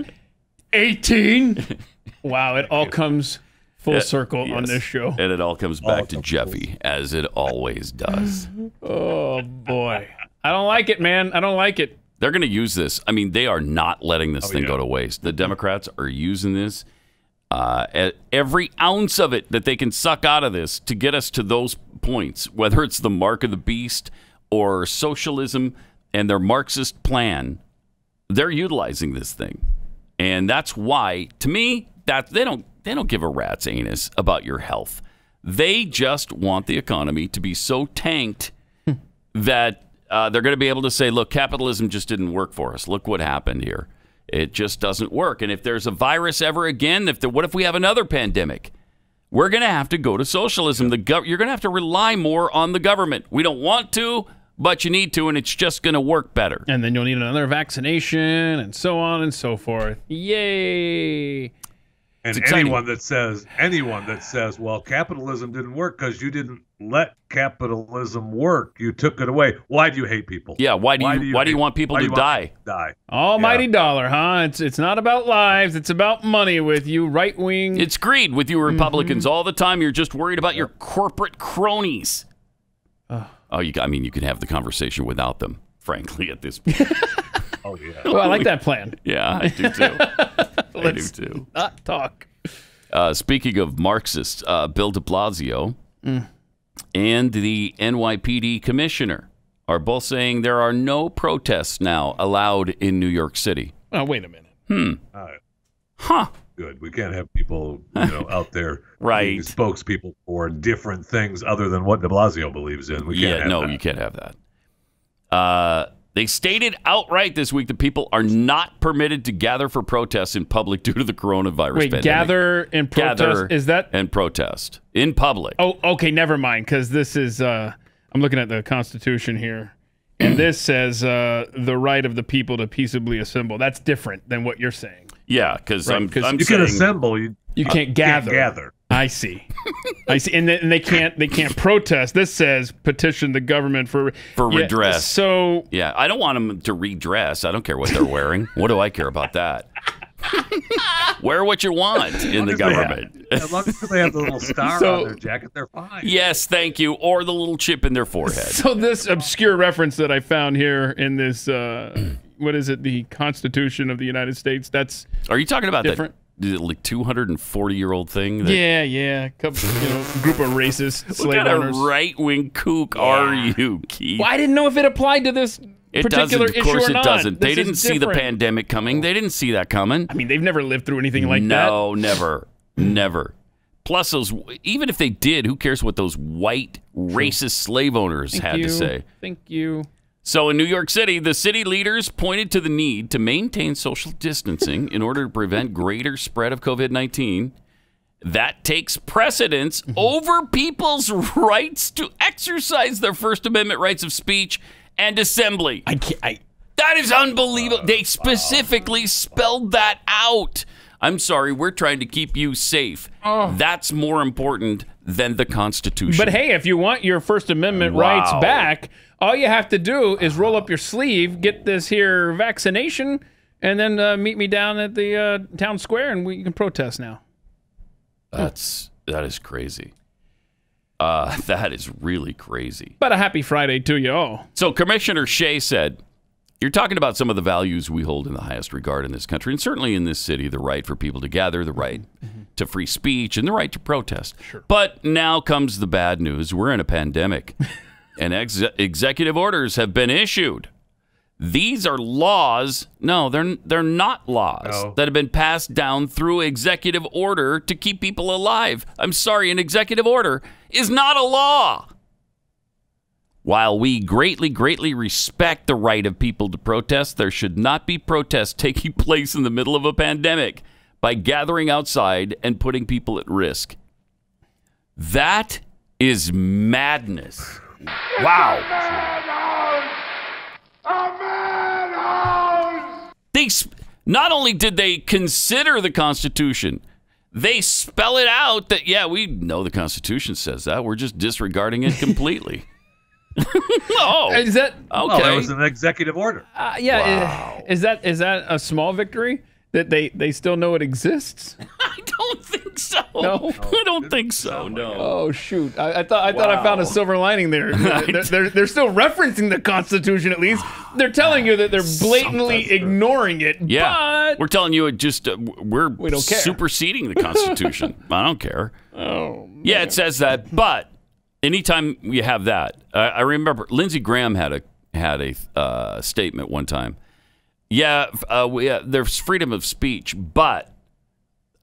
18. Wow, it all comes full circle on this show. And it all comes back to Jeffy, as it always does. Oh, boy. I don't like it, man. I don't like it. They're going to use this. I mean, they are not letting this thing go to waste. The Democrats are using this, every ounce of it that they can suck out of this to get us to those points, whether it's the mark of the beast or socialism and their Marxist plan. They're utilizing this thing. And that's why, to me, that they don't give a rat's anus about your health. They just want the economy to be so tanked that they're going to be able to say, look, capitalism just didn't work for us. Look what happened here. It just doesn't work. And if there's a virus ever again, what if we have another pandemic? We're going to have to go to socialism. You're going to have to rely more on the government. We don't want to, but you need to, and it's just going to work better. And then you'll need another vaccination and so on and so forth. Yay. And anyone that says, well, capitalism didn't work because you didn't let capitalism work. You took it away. Why do you hate people? Yeah, why do you want people to die? Almighty dollar, huh? It's not about lives. It's about money with you right wing. It's greed with you Republicans all the time. You're just worried about your corporate cronies. You can have the conversation without them, frankly, at this point. Oh, yeah. Well, I like that plan. Yeah, I do too. I do too. Not talk. Speaking of Marxists, Bill de Blasio and the NYPD commissioner are both saying there are no protests now allowed in New York City. Oh, wait a minute. Huh. Good. We can't have people, out there being spokespeople for different things other than what de Blasio believes in. We can't have that. You can't have that. They stated outright this week that people are not permitted to gather for protests in public due to the coronavirus pandemic. Gather and protest? Is that? And protest in public. Oh, okay, never mind, because this is, I'm looking at the Constitution here, and this says the right of the people to peaceably assemble. That's different than what you're saying. Yeah, because I'm saying... You can assemble. You can't gather. Can't gather. I see. And they can't protest. This says petition the government for redress. So I don't want them to redress. I don't care what they're wearing. What do I care about that? Wear what you want in the government. As long as they have the little star on their jacket, they're fine. Yes, thank you. Or the little chip in their forehead. So this obscure reference that I found here in this, what is it? The Constitution of the United States. That's Are you talking about different? That like 240-year-old thing? Yeah. Couple, group of racist slave owners. What right-wing kook are you, Keith? Well, I didn't know if it applied to this particular issue or not. Of course it doesn't. They This didn't is see the different. pandemic coming. They didn't see that coming. I mean, they've never lived through anything like that. No, never. Plus, even if they did, who cares what those white racist slave owners had to say? Thank you. So in New York City, the city leaders pointed to the need to maintain social distancing in order to prevent greater spread of COVID-19. That takes precedence over people's rights to exercise their First Amendment rights of speech and assembly. That is unbelievable. They specifically spelled that out. I'm sorry, we're trying to keep you safe. That's more important than the Constitution. But hey, if you want your First Amendment rights back, all you have to do is roll up your sleeve, get this here vaccination, and then meet me down at the town square, and we can protest now. That is crazy. That is really crazy. But a happy Friday to you all. So Commissioner Shea said, you're talking about some of the values we hold in the highest regard in this country, and certainly in this city, the right for people to gather, the right to free speech, and the right to protest. Sure. But now comes the bad news. We're in a pandemic, and executive orders have been issued. These are laws. No, they're not laws that have been passed down through executive order to keep people alive. I'm sorry, an executive order is not a law. While we greatly respect the right of people to protest, there should not be protests taking place in the middle of a pandemic. by gathering outside and putting people at risk. That is madness. Wow. Not only did they consider the Constitution, they spell it out that, yeah, we know the Constitution says that. We're just disregarding it completely. Oh, is that okay? Well, that was an executive order. Yeah. Wow. Is that a small victory that they still know it exists? I don't think so. No, I don't think so. No. Oh shoot! I thought I found a silver lining there. They're still referencing the Constitution at least. They're telling you that they're blatantly ignoring it. Yeah, but we're telling you it just we don't care. superseding the Constitution. I don't care. Oh, man. Yeah, it says that, but anytime you have that, I remember Lindsey Graham had a statement one time. Yeah, there's freedom of speech, but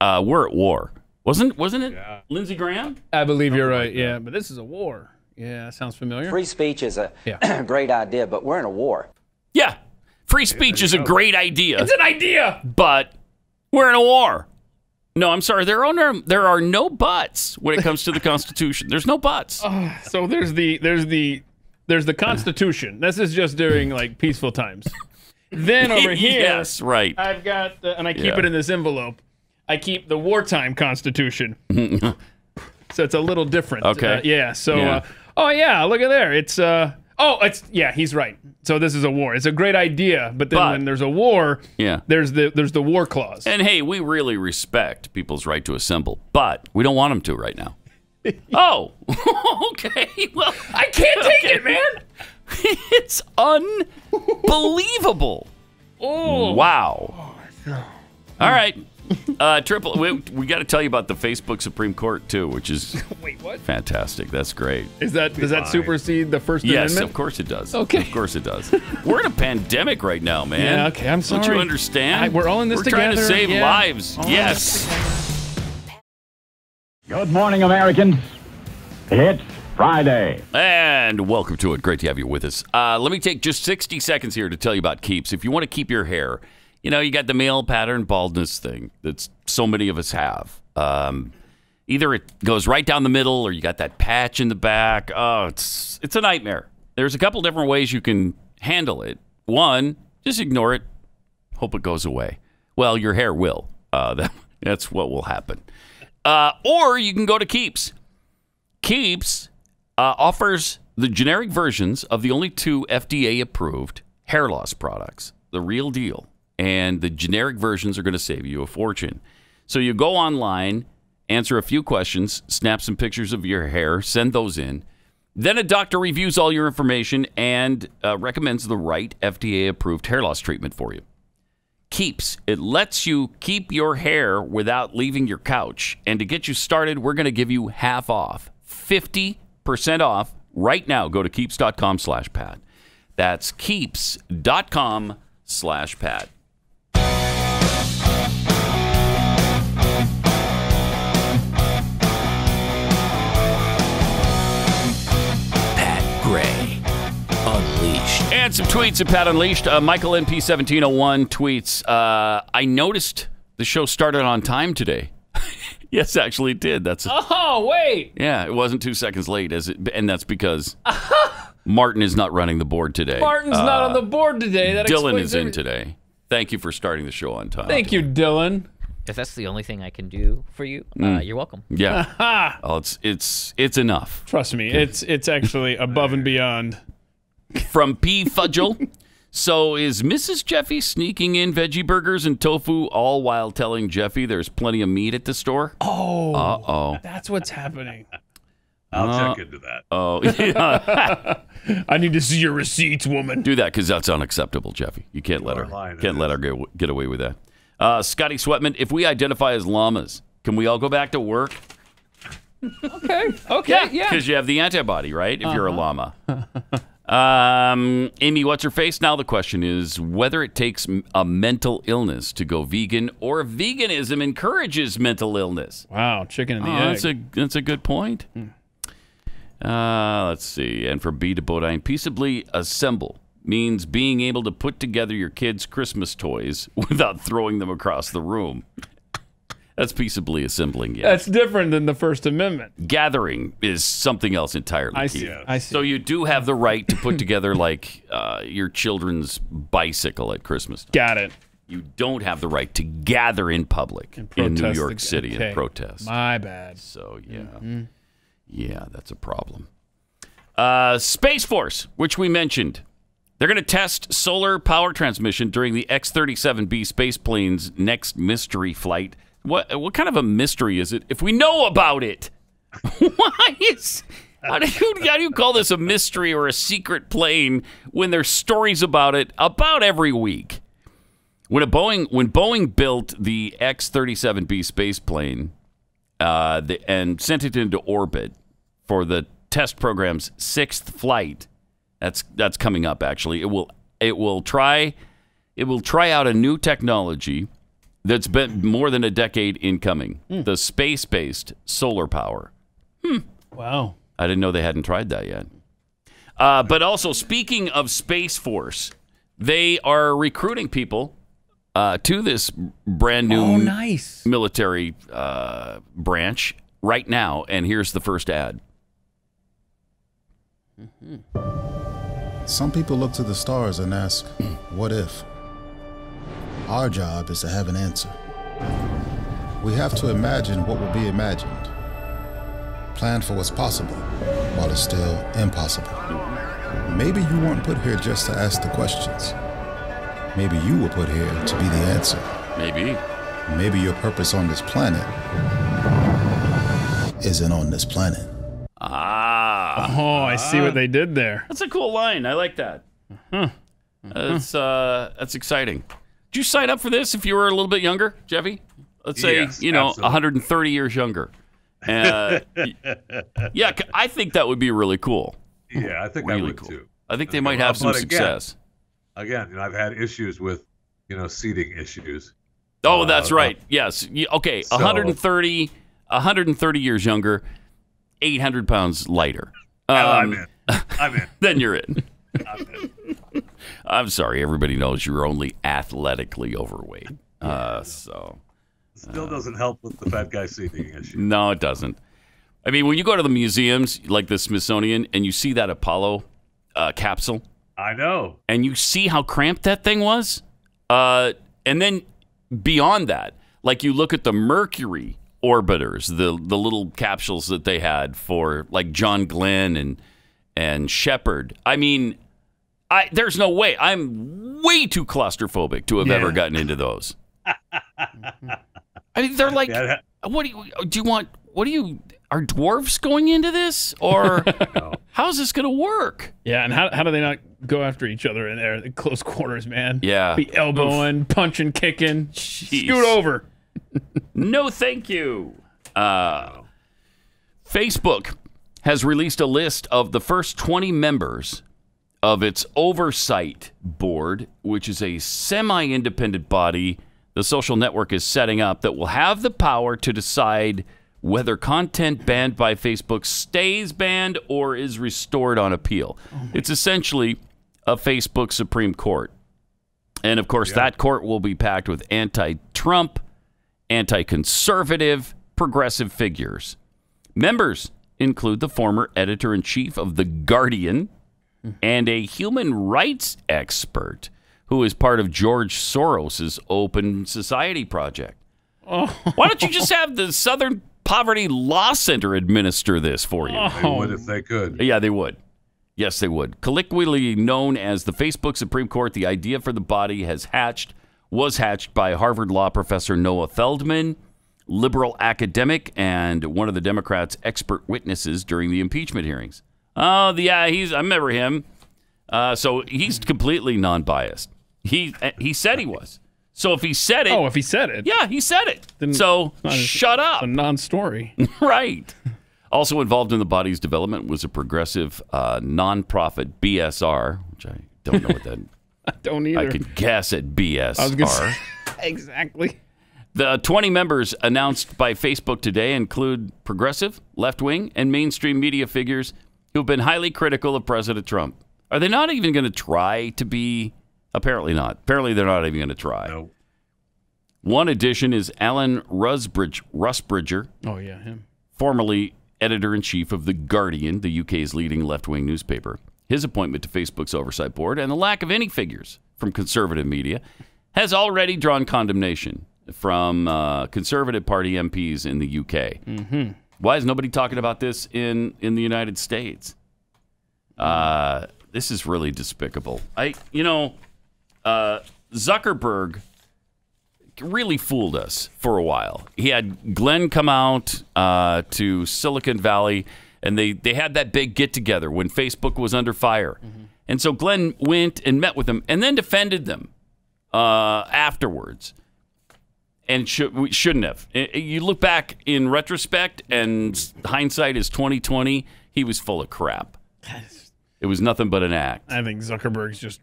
we're at war. Wasn't it Lindsey Graham? I believe you're right. Yeah, but this is a war. Yeah, that sounds familiar. Free speech is a great idea, but we're in a war. Yeah, free speech is a great idea. It's an idea, but we're in a war. No, I'm sorry. There are no buts when it comes to the Constitution. There's no buts. So there's the Constitution. This is just during like peaceful times. Then over here, yes, right. I've got, and I keep it in this envelope. I keep the wartime Constitution. So it's a little different. Okay. Look at there. He's right. So this is a war. It's a great idea, but then when there's a war, there's the war clause. And hey, we really respect people's right to assemble, but we don't want them to right now. Oh, okay. Well, I can't take it, man. It's unbelievable. Oh. Wow. All right. We got to tell you about the Facebook Supreme Court too, which is wait, what? Fantastic. That's great. Does that supersede the First Amendment? Yes, of course it does. Okay. Of course it does. We're in a pandemic right now, man. Yeah, okay, I'm sorry. Don't you understand? We're all in this together. We're trying to save lives. Yes. Good morning, Americans. It's Friday. And welcome to it. Great to have you with us. Let me take just 60 seconds here to tell you about Keeps. If you want to keep your hair, you got the male pattern baldness thing that so many of us have. Either it goes right down the middle or you got that patch in the back. Oh, it's a nightmare. There's a couple different ways you can handle it. One, just ignore it. Hope it goes away. Well, your hair will. That's what will happen. Or you can go to Keeps. Keeps offers the generic versions of the only two FDA-approved hair loss products, the real deal. And the generic versions are going to save you a fortune. So you go online, answer a few questions, snap some pictures of your hair, send those in. Then a doctor reviews all your information and recommends the right FDA-approved hair loss treatment for you. Keeps. It lets you keep your hair without leaving your couch. And to get you started, we're going to give you half off, 50% off right now. Go to keeps.com/Pat. That's keeps.com/Pat. Pat Gray Unleashed. And some tweets at Pat Unleashed. Michael NP1701 tweets, I noticed the show started on time today. Yes, actually it did. Oh, wait. Yeah, it wasn't 2 seconds late, and that's because Martin is not running the board today. Martin's not on the board today. That Dylan is in today. Thank you for starting the show on time. Thank you, Dylan. If that's the only thing I can do for you, you're welcome. Yeah. Oh, it's enough. Trust me, it's actually above and beyond. From P. Fudgel. So is Mrs. Jeffy sneaking in veggie burgers and tofu all while telling Jeffy there's plenty of meat at the store? Oh. Uh-oh. That's what's happening. I'll check into that. Oh, yeah. I need to see your receipts, woman. Do that because that's unacceptable, Jeffy. You can't let her get away with that. Scotty Sweatman, if we identify as llamas, can we all go back to work? Okay, yeah. Because you have the antibody, right? If you're a llama. Amy, what's her face? Now the question is whether it takes a mental illness to go vegan or if veganism encourages mental illness. Wow, chicken and the egg. That's a good point. Let's see. And for B to Bodine, peaceably assemble means being able to put together your kids' Christmas toys without throwing them across the room. That's peaceably assembling. Yeah. That's different than the First Amendment. Gathering is something else entirely. I see. I see. So you do have the right to put together like your children's bicycle at Christmas time. Got it. You don't have the right to gather in public in New York City and protest. My bad. So, yeah. Yeah, that's a problem. Space Force, which we mentioned. They're going to test solar power transmission during the X-37B space plane's next mystery flight. What kind of a mystery is it if we know about it? How do you call this a mystery or a secret plane when there's stories about it about every week? When Boeing built the X-37B space plane and sent it into orbit for the test program's 6th flight, that's coming up. Actually, it will try out a new technology that's been more than a decade in coming. The space-based solar power. Wow! I didn't know they hadn't tried that yet. But also, speaking of Space Force, they are recruiting people to this brand new military branch right now. And here's the first ad. Some people look to the stars and ask, what if? Our job is to have an answer. We have to imagine what will be imagined. Plan for what's possible while it's still impossible. Maybe you weren't put here just to ask the questions. Maybe you were put here to be the answer. Maybe. Maybe your purpose on this planet isn't on this planet. Oh, I see what they did there. That's a cool line. I like that. That's exciting. Did you sign up for this if you were a little bit younger, Jeffy? Let's say, absolutely. 130 years younger. Yeah, I think that would be really cool. Yeah, I think really I would cool. too. I think they might have some success. Again, I've had issues with, seating issues. Oh, that's right. Yes. Okay, 130 years younger, 800 pounds lighter. I'm in. Then you're in. I'm sorry. Everybody knows you're only athletically overweight. Still doesn't help with the fat guy seating issue. No, it doesn't. I mean, when you go to the museums like the Smithsonian and you see that Apollo capsule. I know. And you see how cramped that thing was. And then beyond that, like you look at the Mercury orbiters, the little capsules that they had for like John Glenn and Shepard. I mean, there's no way. I'm way too claustrophobic to have ever gotten into those. I mean, they're like, what do you want? Are dwarves going into this? Or how's this going to work? Yeah, and how do they not go after each other in there? The close quarters, man. Yeah. Be elbowing, punching, kicking. Jeez. Scoot over. No, thank you. Facebook has released a list of the first 20 members of its oversight board, which is a semi-independent body the social network is setting up that will have the power to decide whether content banned by Facebook stays banned or is restored on appeal. It's essentially a Facebook Supreme Court. And, of course, that court will be packed with anti-Trump, anti-conservative, progressive figures. Members include the former editor-in-chief of The Guardian and a human rights expert who is part of George Soros's Open Society Project. Why don't you just have the Southern Poverty Law Center administer this for you? They would if they could. Yeah, they would. Yes, they would. Colloquially known as the Facebook Supreme Court, the idea for the body was hatched by Harvard Law professor Noah Feldman, liberal academic, and one of the Democrats' expert witnesses during the impeachment hearings. Oh, yeah, I remember him. So he's completely non-biased. He said he was. So if he said it... Oh, if he said it. Yeah, he said it. Then so shut up. A non-story. Right. Also involved in the body's development was a progressive nonprofit BSR, which I don't know what that... I don't either. I could guess at BSR. I was going to say, exactly. The 20 members announced by Facebook today include progressive, left-wing, and mainstream media figures who've been highly critical of President Trump. Are they not even going to try to be... Apparently not. Apparently they're not even going to try. No. One addition is Alan Rusbridger. Oh, yeah, him. Formerly editor-in-chief of The Guardian, the UK's leading left-wing newspaper. His appointment to Facebook's oversight board and the lack of any figures from conservative media has already drawn condemnation from Conservative Party MPs in the UK. Mm-hmm. Why is nobody talking about this in the United States? This is really despicable. Zuckerberg really fooled us for a while. He had Glenn come out to Silicon Valley, and they had that big get-together when Facebook was under fire. Mm-hmm. And so Glenn went and met with them and then defended them afterwards. And we shouldn't have. You look back in retrospect, and hindsight is 20/20. He was full of crap. It was nothing but an act. I think Zuckerberg's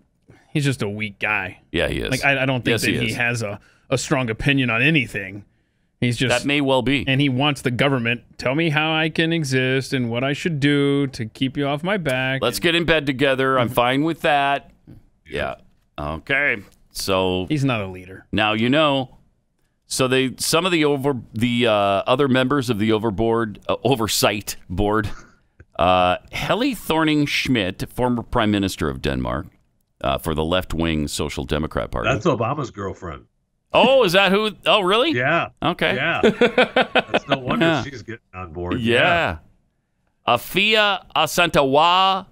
he's just a weak guy. Yeah, he is. Like I don't think he has a strong opinion on anything. He's just, that may well be. And he wants the government, tell me how I can exist and what I should do to keep you off my back. Let's get in bed together. I'm fine with that. Yeah. Okay. So he's not a leader. Now you know. So some of the other members of the oversight board, Helle Thorning-Schmidt, former Prime Minister of Denmark, for the left-wing Social Democrat Party. That's Obama's girlfriend. Oh, is that who? Oh, really? Yeah. Okay. Yeah. That's no wonder she's getting on board. Yeah. Afia Asantawa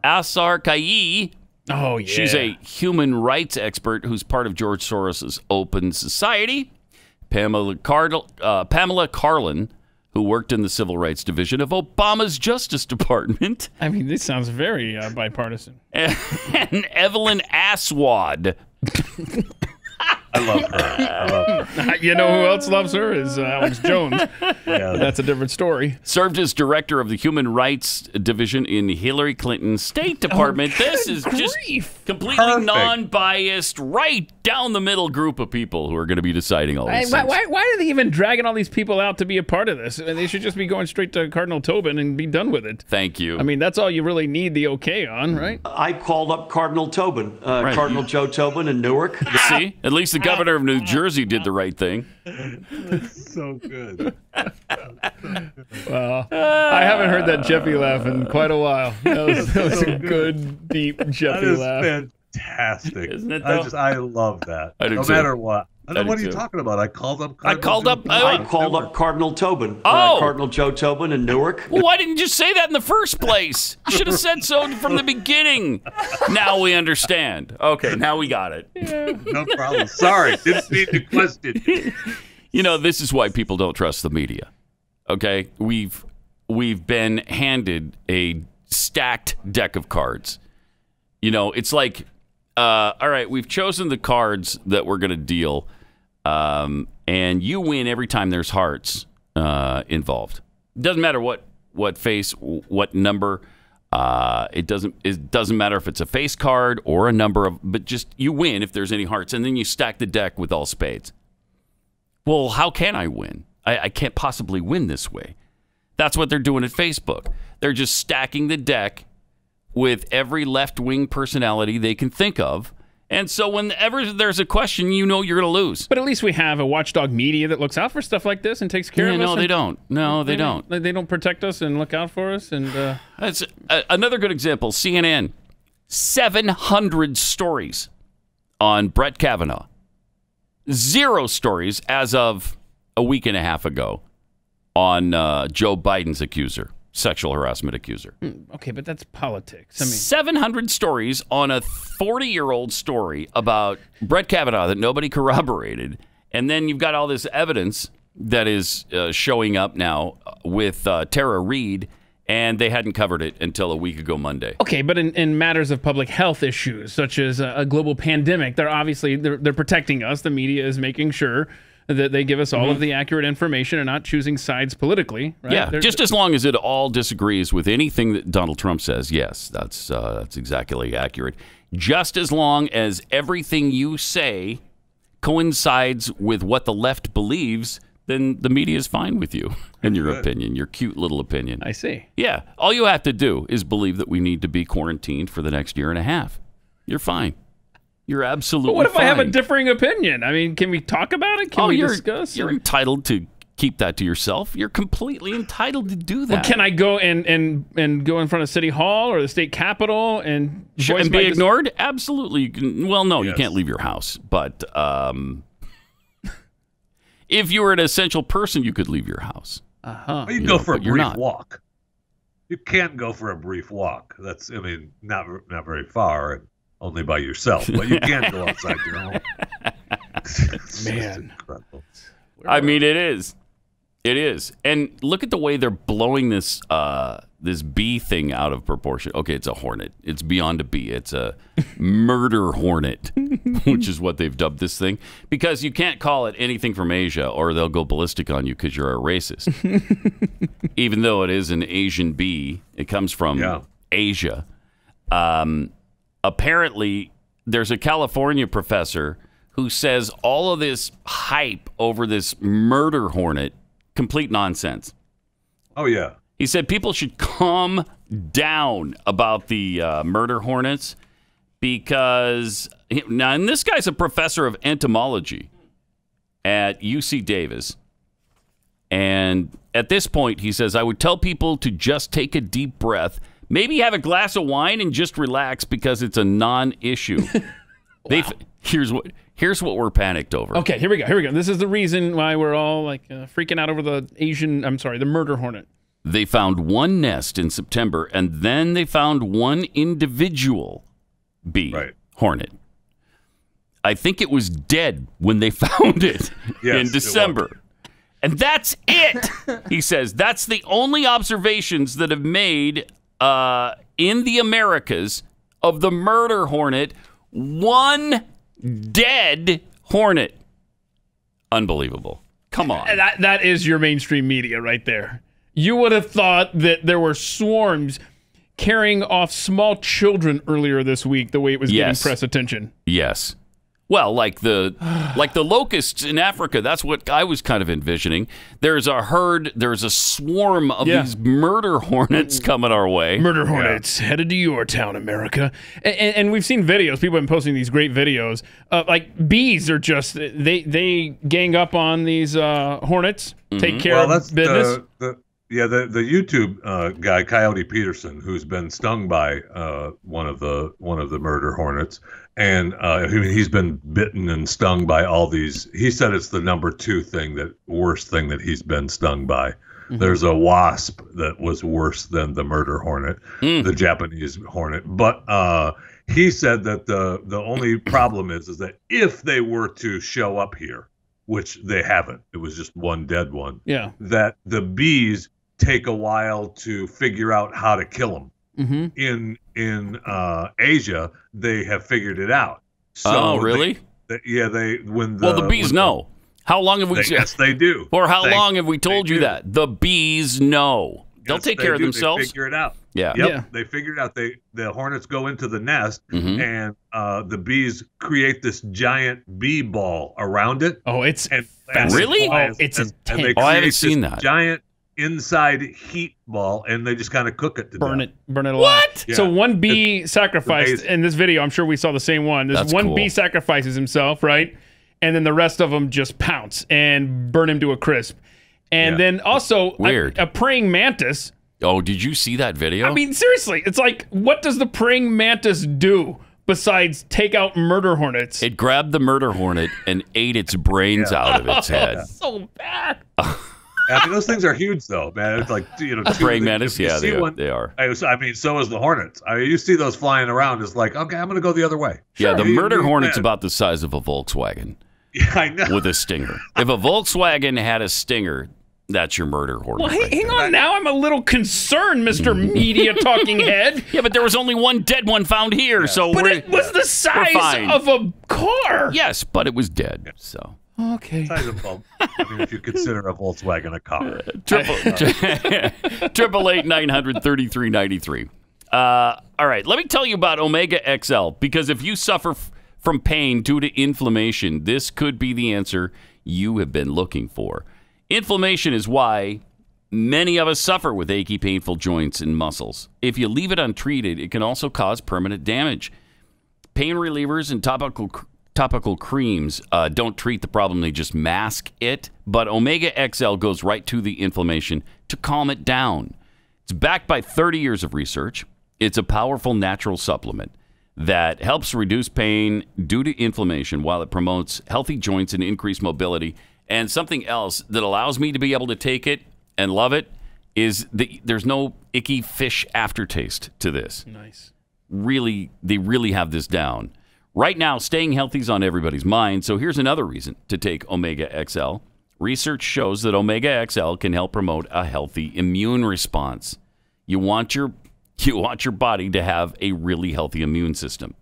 Asar Kai. Oh, yeah. She's a human rights expert who's part of George Soros's Open Society. Pamela Karlan, who worked in the Civil Rights Division of Obama's Justice Department. I mean, this sounds very bipartisan. And Evelyn Aswad. I love her. You know who else loves her is Alex Jones. Yeah, that's a different story. Served as director of the Human Rights Division in Hillary Clinton's State Department. This is just completely non-biased, right down the middle group of people who are going to be deciding all these things. Why are they even dragging all these people out to be a part of this? They should just be going straight to Cardinal Tobin and be done with it. Thank you. I mean, that's all you really need the okay on, right? I called up Cardinal Tobin, Cardinal Joe Tobin in Newark. See? At least the governor of New Jersey did the right thing. That's so good. Well, I haven't heard that Jeffy laugh in quite a while. That was a good, deep Jeffy laugh. Fantastic. Isn't it, I love that. I do no too. matter what. What are you talking about? I called up Cardinal Tobin. Oh. Cardinal Joe Tobin in Newark. Well, why didn't you say that in the first place? You should have said so from the beginning. Now we understand. Okay, now we got it. Yeah. No problem. Sorry, didn't mean to question. You know, this is why people don't trust the media. Okay, we've been handed a stacked deck of cards. You know, it's like, all right, we've chosen the cards that we're going to deal, and you win every time there's hearts involved. It doesn't matter what face, what number. It doesn't matter if it's a face card or a number but just you win if there's any hearts, and then you stack the deck with all spades. Well, how can I win? I can't possibly win this way. That's what they're doing at Facebook. They're just stacking the deck with every left-wing personality they can think of. And so whenever there's a question, you know you're going to lose. But at least we have a watchdog media that looks out for stuff like this and takes care of us. No, they don't. No, they don't. They don't protect us and look out for us. And that's another good example. CNN, 700 stories on Brett Kavanaugh. 0 stories as of a week and a half ago on Joe Biden's accuser. Sexual harassment accuser. Okay, but that's politics. I mean, 700 stories on a 40-year-old story about Brett Kavanaugh that nobody corroborated. And then you've got all this evidence that is showing up now with Tara Reid, and they hadn't covered it until a week ago Monday. Okay, but in matters of public health issues, such as a global pandemic, they're protecting us. The media is making sure that they give us all of the accurate information and not choosing sides politically. Right? Yeah, just as long as it all disagrees with anything that Donald Trump says, yes, that's exactly accurate. Just as long as everything you say coincides with what the left believes, then the media is fine with you and your opinion, your cute little opinion. I see. Yeah, all you have to do is believe that we need to be quarantined for the next year and a half. You're fine. You're absolutely But what if fine. I have a differing opinion? I mean, can we talk about it? Can we discuss? You're entitled to keep that to yourself. You're completely entitled to do that. Well, can I go and go in front of City Hall or the state capitol and voice and my be ignored? Absolutely. Well, no, you can't leave your house. But if you were an essential person, you could leave your house. Uh-huh. Well, you go for a brief walk. You can't go for a brief walk. That's, I mean, not very far, and only by yourself. But you can go outside your home. Man, incredible. I mean, it is. It is. And look at the way they're blowing this this bee thing out of proportion. Okay, it's a hornet. It's beyond a bee. It's a murder hornet, which is what they've dubbed this thing. Because you can't call it anything from Asia or they'll go ballistic on you because you're a racist. Even though it is an Asian bee, it comes from Asia. Apparently, there's a California professor who says all of this hype over this murder hornet, complete nonsense. Oh, yeah. He said people should calm down about the murder hornets because, now, and this guy's a professor of entomology at UC Davis. And at this point, he says, I would tell people to just take a deep breath, maybe have a glass of wine and just relax because it's a non-issue. Wow. Here's what we're panicked over. Okay, here we go. This is the reason why we're all like freaking out over the murder hornet. They found one nest in September, and then they found one individual bee hornet. I think it was dead when they found it in December. And that's it. He says that's the only observations that have made in the Americas of the murder hornet. One dead hornet. Unbelievable. Come on. That is your mainstream media right there. You would have thought that there were swarms carrying off small children earlier this week, the way it was getting press attention. Yes. Well, like the locusts in Africa, that's what I was kind of envisioning. There's a herd, there's a swarm of these murder hornets coming our way. Murder hornets headed to your town, America. And we've seen videos. People have been posting these great videos. Like bees are just, they gang up on these hornets, take care of business. The YouTube guy Coyote Peterson, who's been stung by one of the murder hornets, and he's been bitten and stung by all these. He said it's the number 2 worst thing that he's been stung by. Mm-hmm. There's a wasp that was worse than the murder hornet, the Japanese hornet. But he said that the only problem is that if they were to show up here, which they haven't, it was just one dead one. Yeah, that the bees take a while to figure out how to kill them. Mm-hmm. In Asia, they have figured it out. So really? The bees know. How long have we? Yes, they do. Or how long have we told you that the bees know? They'll take care of themselves. They figure it out. Yeah. Yep. Yeah. They figured out. The hornets go into the nest, and the bees create this giant bee ball around it. Oh, it's really? It's intense. And they I haven't seen that. Giant inside heat ball, and they just kind of cook it to burn death. it alive. What? Yeah. So one bee sacrificed in this video. I'm sure we saw the same one. This one bee sacrifices himself, right? And then the rest of them just pounce and burn him to a crisp. And then also a praying mantis. Oh, did you see that video? I mean, seriously, it's like, what does the praying mantis do besides take out murder hornets? It grabbed the murder hornet and ate its brains out of its head. So bad. I mean, those things are huge, though, man. It's like, praying mantis. Yeah, they are. I mean, so is the hornets. I mean, you see those flying around. It's like, okay, I'm going to go the other way. Yeah, the murder hornet's about the size of a Volkswagen. Yeah, I know. With a stinger. If a Volkswagen had a stinger, that's your murder hornet. Well, hang on now. I'm a little concerned, Mr. Media Talking Head. Yeah, but there was only one dead one found here, but it was the size of a car. Yes, but it was dead, so... Okay. Size of bulb. I mean, if you consider a Volkswagen a car. 888-900-3393. All right, let me tell you about Omega XL, because if you suffer from pain due to inflammation, this could be the answer you have been looking for. Inflammation is why many of us suffer with achy, painful joints and muscles. If you leave it untreated, it can also cause permanent damage. pain relievers and topical creams don't treat the problem. They just mask it. But Omega XL goes right to the inflammation to calm it down. It's backed by 30 years of research. It's a powerful natural supplement that helps reduce pain due to inflammation while it promotes healthy joints and increased mobility. And something else that allows me to be able to take it and love it is there's no icky fish aftertaste to this. Nice. Really, they really have this down. Right now, staying healthy is on everybody's mind, so here's another reason to take Omega XL. Research shows that Omega XL can help promote a healthy immune response. You want your body to have a really healthy immune system.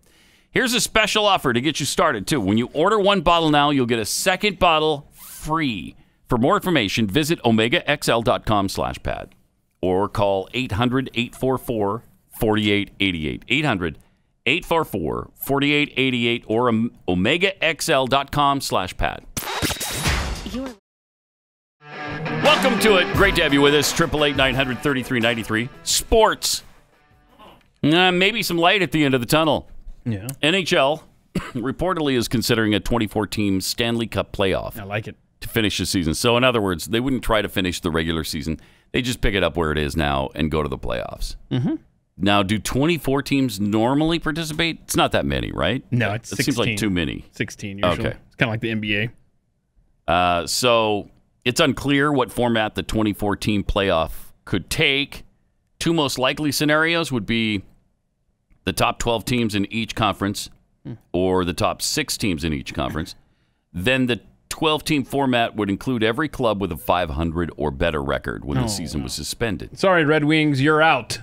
Here's a special offer to get you started, too. When you order one bottle now, you'll get a second bottle free. For more information, visit omegaxl.com/pad or call 800-844-4888. 800-844-4888 or omegaxl.com/pad. Welcome to it. Great to have you with us. 888-900-3393. Sports. Maybe some light at the end of the tunnel. Yeah. NHL reportedly is considering a 24-team Stanley Cup playoff. I like it. To finish the season. So, in other words, they wouldn't try to finish the regular season. They just pick it up where it is now and go to the playoffs. Mm-hmm. Now, do 24 teams normally participate? It's not that many, right? No, it's 16. It seems like too many. 16 usually. Okay. It's kind of like the NBA. So, it's unclear what format the 24-team playoff could take. Two most likely scenarios would be the top 12 teams in each conference or the top 6 teams in each conference. Then the 12-team format would include every club with a 500 or better record when the season was suspended. Sorry, Red Wings, you're out.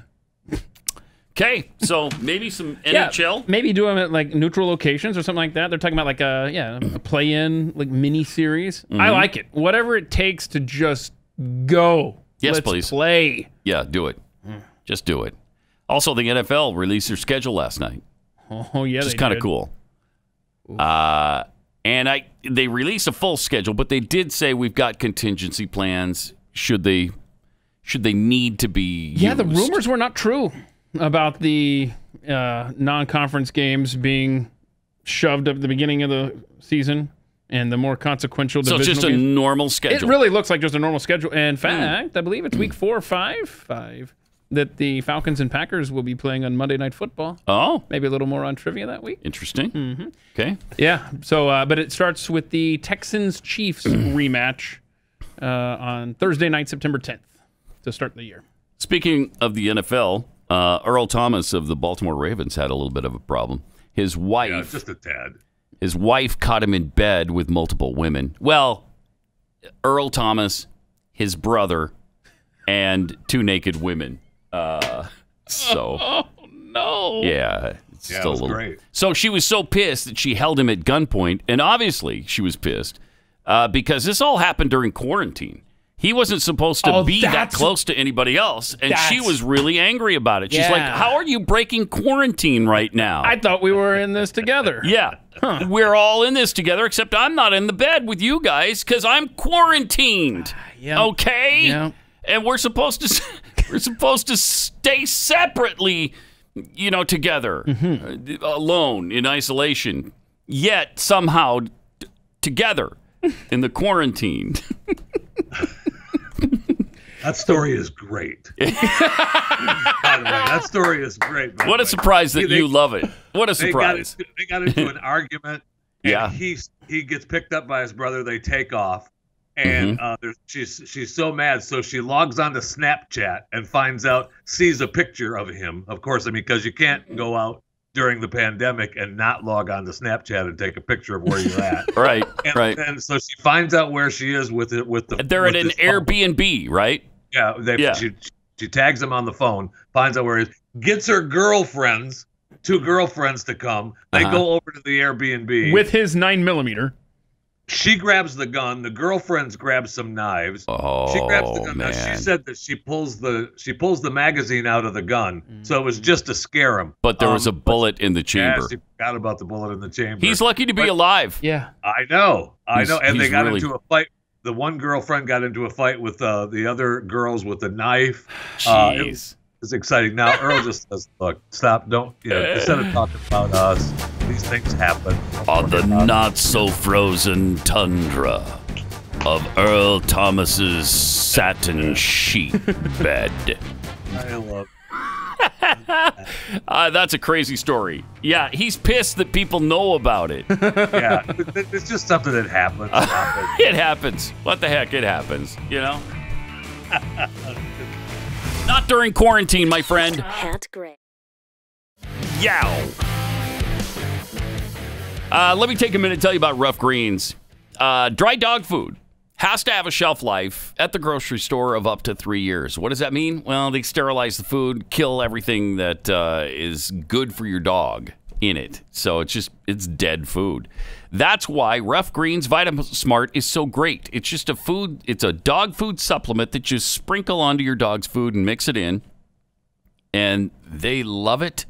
Okay, so maybe some NHL? Maybe do them at like neutral locations or something like that. They're talking about like a play-in like mini series. Mm-hmm. I like it. Whatever it takes to just go. Yes, Let's please. Play. Yeah, do it. Just do it. Also, the NFL released their schedule last night. Oh yeah, which is kind of cool. And they released a full schedule, but they did say we've got contingency plans should they need to be used. Yeah, the rumors were not true about the non-conference games being shoved up at the beginning of the season and the more consequential divisional So it's just a normal schedule. It really looks like just a normal schedule. In fact, I believe it's week 4 or 5 that the Falcons and Packers will be playing on Monday Night Football. Oh. Maybe a little more on trivia that week. Interesting. Mm-hmm. Okay. Yeah. So, but it starts with the Texans-Chiefs rematch on Thursday night, September 10th, to start the year. Speaking of the NFL, Earl Thomas of the Baltimore Ravens had a little bit of a problem. His wife... just a tad. His wife caught him in bed with multiple women. Well, Earl Thomas, his brother, and 2 naked women. Oh, no. Yeah. It's Yeah, still it was a little... great. So she was so pissed that she held him at gunpoint, and obviously she was pissed because this all happened during quarantine. He wasn't supposed to be that close to anybody else, and she was really angry about it. She's like, how are you breaking quarantine right now? I thought we were in this together. Yeah. We're all in this together, except I'm not in the bed with you guys because I'm quarantined. Yeah. Okay? Yeah. And we're supposed to stay separately, together, alone, in isolation, yet somehow together in the quarantine. That story is great. By the way, that story is great. What a surprise that you love it. What a surprise. They got into an argument. And he gets picked up by his brother. They take off. And she's so mad. So she logs onto Snapchat and sees a picture of him. Of course, because you can't go out during the pandemic and not log on to Snapchat and take a picture of where you're at. Right. And so she finds out where she is with the. They're at an Airbnb, right? Yeah. She tags him on the phone, finds out where he is, gets her girlfriends, 2 girlfriends to come. They go over to the Airbnb with his 9mm. She grabs the gun. The girlfriends grab some knives. Oh, she grabs the gun. man. Now, she said that she pulls the magazine out of the gun, so it was just to scare him. But there was a bullet in the chamber. Yeah, she forgot about the bullet in the chamber. He's lucky to be alive. Yeah, I know. And they got really... into a fight. The one girlfriend got into a fight with the other girls with a knife. Jeez. is exciting. Now Earl just says, "Look, stop! Don't instead of talking about us, these things happen on the not so frozen tundra of Earl Thomas's satin sheet bed." I love. That's a crazy story. Yeah, he's pissed that people know about it. Yeah, it's just something that happens. It happens. What the heck? It happens. You know. Not during quarantine, my friend. Pat Gray. Yow. Let me take a minute to tell you about Rough Greens. Dry dog food has to have a shelf life at the grocery store of up to 3 years. What does that mean? Well, they sterilize the food, kill everything that is good for your dog in it. So it's dead food. That's why Rough Greens VitaSmart is so great. It's just it's a dog food supplement that you sprinkle onto your dog's food and mix it in. And they love it.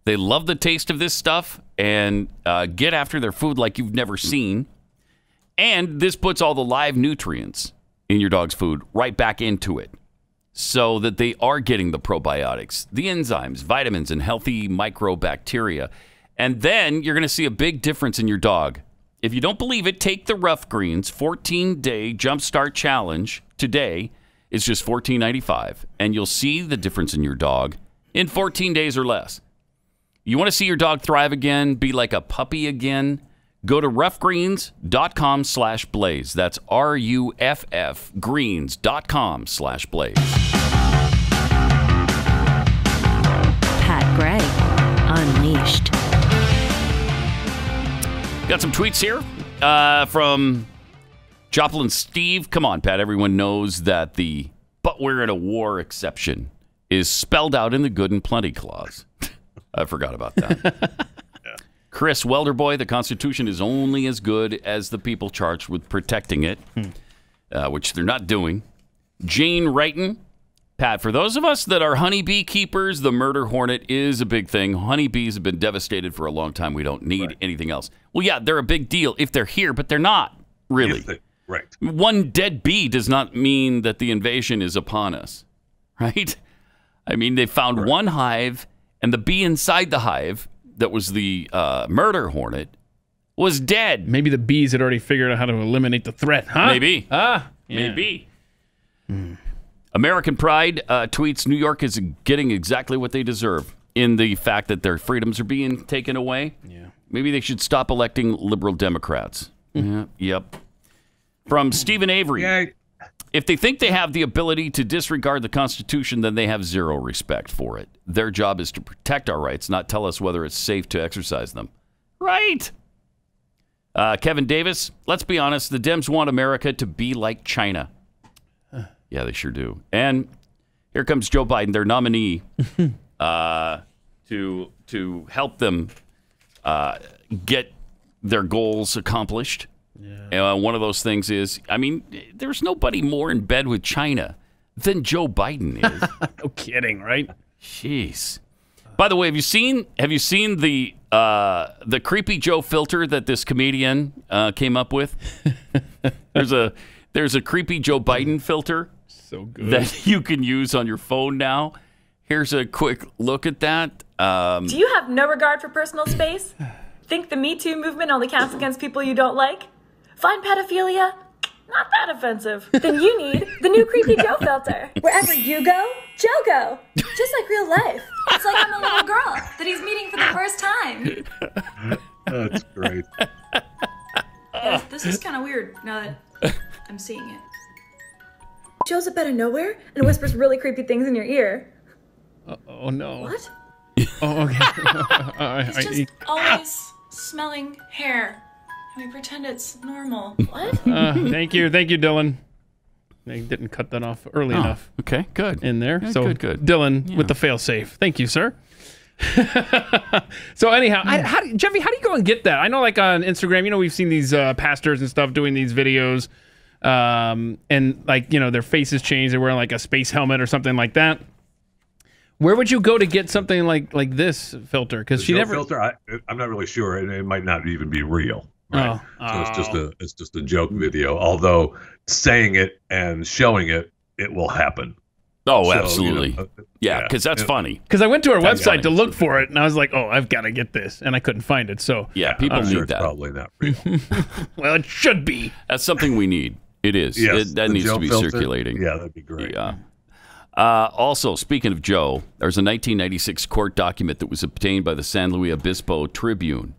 They love the taste of this stuff and get after their food like you've never seen. And this puts all the live nutrients in your dog's food right back into it so that they are getting the probiotics, the enzymes, vitamins, and healthy microbacteria. And then you're going to see a big difference in your dog. If you don't believe it, take the Rough Greens 14-day Jumpstart Challenge today. It's just $14.95, and you'll see the difference in your dog in 14 days or less. You want to see your dog thrive again, be like a puppy again? Go to roughgreens.com/blaze. That's RUFF greens.com/blaze. Pat Gray, Unleashed. Got some tweets here from Joplin Steve. Come on, Pat. Everyone knows that the "but we're in a war" exception is spelled out in the good and plenty clause. I forgot about that. Chris Welderboy, the Constitution is only as good as the people charged with protecting it, which they're not doing. Jane Wrighton, Pat, for those of us that are honeybee keepers, the murder hornet is a big thing. Honeybees have been devastated for a long time. We don't need anything else. Well, yeah, they're a big deal if they're here, but they're not really. Right. One dead bee does not mean that the invasion is upon us, right? I mean, they found one hive, and the bee inside the hive that was the murder hornet was dead. Maybe the bees had already figured out how to eliminate the threat, huh? Maybe. Yeah. Maybe. American Pride tweets, New York is getting exactly what they deserve in the fact that their freedoms are being taken away. Yeah. Maybe they should stop electing liberal Democrats. Yep. From Stephen Avery. If they think they have the ability to disregard the Constitution, then they have zero respect for it. Their job is to protect our rights, not tell us whether it's safe to exercise them. Right. Kevin Davis, let's be honest, the Dems want America to be like China. Yeah, they sure do. And here comes Joe Biden, their nominee, to help them get their goals accomplished. Yeah. One of those things is, I mean, there's nobody more in bed with China than Joe Biden is. No kidding, right? Jeez. By the way, have you seen the Creepy Joe filter that this comedian came up with? There's a Creepy Joe Biden filter so good that you can use on your phone now. Here's a quick look at that. Do you have no regard for personal space? Think the Me Too movement only counts against people you don't like? Find pedophilia not that offensive? Then you need the new Creepy Joe filter. Wherever you go, Joe go. Just like real life. It's like I'm a little girl that he's meeting for the first time. That's great. This is kind of weird now that I'm seeing it. Joe's up out of nowhere and whispers really creepy things in your ear. Oh no. What? Oh, okay. He's just always smelling hair. And we pretend it's normal. What? Thank you, Dylan. They didn't cut that off early enough. Okay, good. In there. Yeah, so good. Dylan with the fail-safe. Thank you, sir. So anyhow, Jeffy, how do you go and get that? I know, like on Instagram, we've seen these pastors and stuff doing these videos, and like their faces change. They're wearing like a space helmet or something like that. Where would you go to get something like this filter? Because she never filter. I'm not really sure, and it might not even be real. Right? So it's just a joke video. Although saying it and showing it, it will happen. Oh, absolutely. Yeah, because that's funny. Because I went to her website to look for it, and I was like, "Oh, I've got to get this," and I couldn't find it. So yeah, people need sure that. It's probably not real. Well, it should be. That's something we need. It is. Yes, That needs to be filter. circulating. Yeah, that'd be great. Yeah. Also, speaking of Joe, there's a 1996 court document that was obtained by the San Luis Obispo Tribune,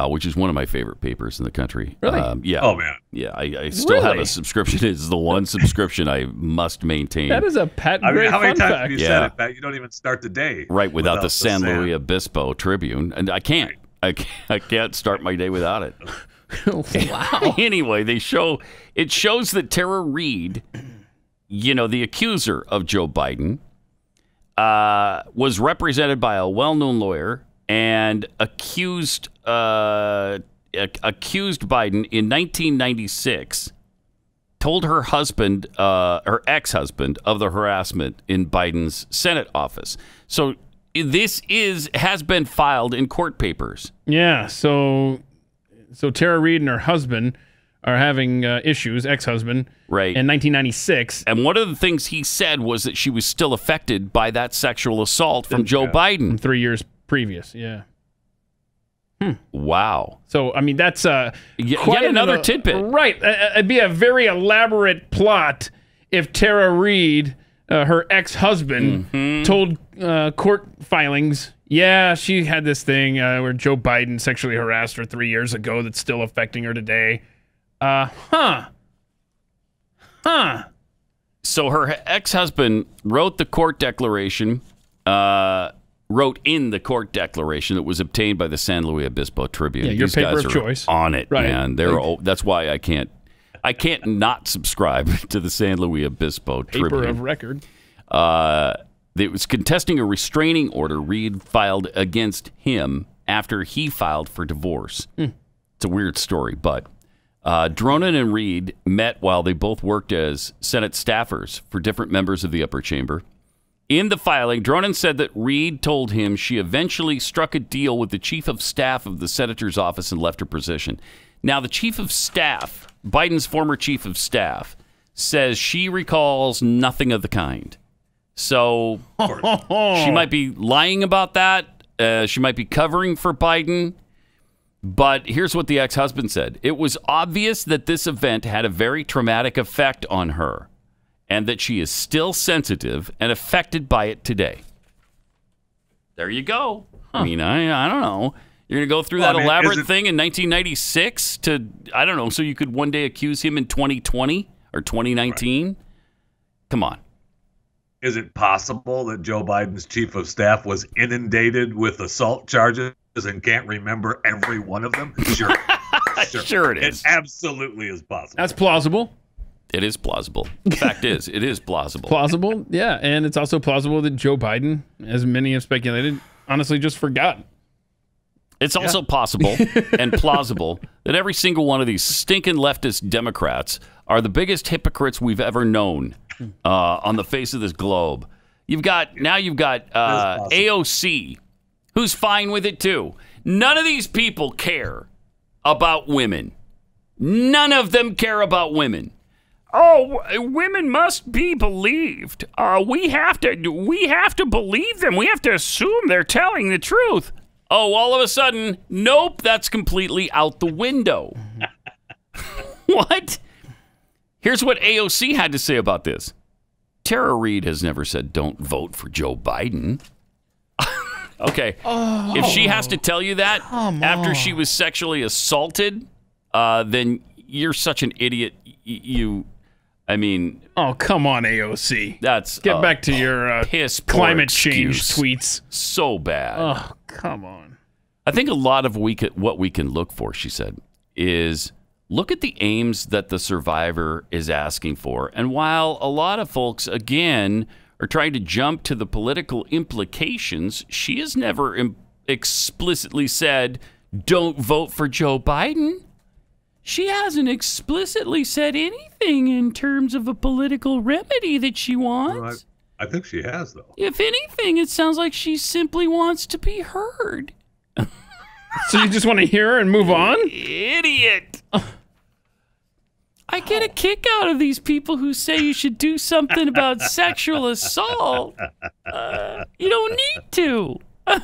which is one of my favorite papers in the country. Really? Yeah. Oh, man. Yeah, I still have a subscription. It's the one subscription I must maintain. That is a Pat Gray how many fun times fact. have you said it, Pat? You don't even start the day. Right, without the San Luis Obispo Tribune. And I can't. I can't start my day without it. Wow. Anyway, it shows that Tara Reid, the accuser of Joe Biden, was represented by a well-known lawyer and accused Biden in 1996, told her husband, her ex-husband, of the harassment in Biden's Senate office. So this has been filed in court papers. Yeah, so Tara Reid and her husband are having issues, ex-husband, right, in 1996. And one of the things he said was that she was still affected by that sexual assault from Joe Biden. From 3 years previous, yeah. Wow. So, I mean, that's yet another tidbit. Right. It'd be a very elaborate plot if Tara Reid, her ex-husband, told court filings, yeah, she had this thing where Joe Biden sexually harassed her 3 years ago that's still affecting her today. So her ex-husband wrote the court declaration, wrote in the court declaration that was obtained by the San Luis Obispo Tribune. Yeah, your These paper guys of are choice. On it, right. Man. That's why I can't not subscribe to the San Luis Obispo Tribune. Paper of record. It was contesting a restraining order Reid filed against him after he filed for divorce. It's a weird story, but Dronin and Reid met while they both worked as Senate staffers for different members of the upper chamber. In the filing, Dronin said that Reid told him she eventually struck a deal with the chief of staff of the senator's office and left her position. Now, the chief of staff, Biden's former chief of staff, says she recalls nothing of the kind. So she might be lying about that. She might be covering for Biden. But here's what the ex-husband said. It was obvious that this event had a very traumatic effect on her and that she is still sensitive and affected by it today. There you go. I mean, I don't know. You're going to go through that elaborate thing in 1996 to, I don't know, so you could one day accuse him in 2020 or 2019? Right. Come on. Is it possible that Joe Biden's chief of staff was inundated with assault charges and can't remember every one of them? Sure. Sure it is. It absolutely is possible. That's plausible. It is plausible. The fact is, it is plausible. Plausible, yeah. And it's also plausible that Joe Biden, as many have speculated, honestly just forgot. It's also possible and plausible that every single one of these stinking leftist Democrats are the biggest hypocrites we've ever known on the face of this globe. You've got AOC, who's fine with it too. None of these people care about women. None of them care about women. Oh, women must be believed. We have to believe them. We have to assume they're telling the truth. Oh, all of a sudden, nope, that's completely out the window. What? Here's what AOC had to say about this. Tara Reid has never said don't vote for Joe Biden. Okay. If she has to tell you that after she was sexually assaulted, then you're such an idiot. Oh, come on, AOC. That's Get back to your climate change tweets. So bad. Oh, come on. I think a lot of what we can look for, she said, is look at the aims that the survivor is asking for. And while a lot of folks, again, are trying to jump to the political implications, she has never explicitly said, don't vote for Joe Biden. She hasn't explicitly said anything in terms of a political remedy that she wants. I think she has, though. If anything, it sounds like she simply wants to be heard. So you just want to hear her and move on? Idiot. I get a kick out of these people who say you should do something about sexual assault. You don't need to. We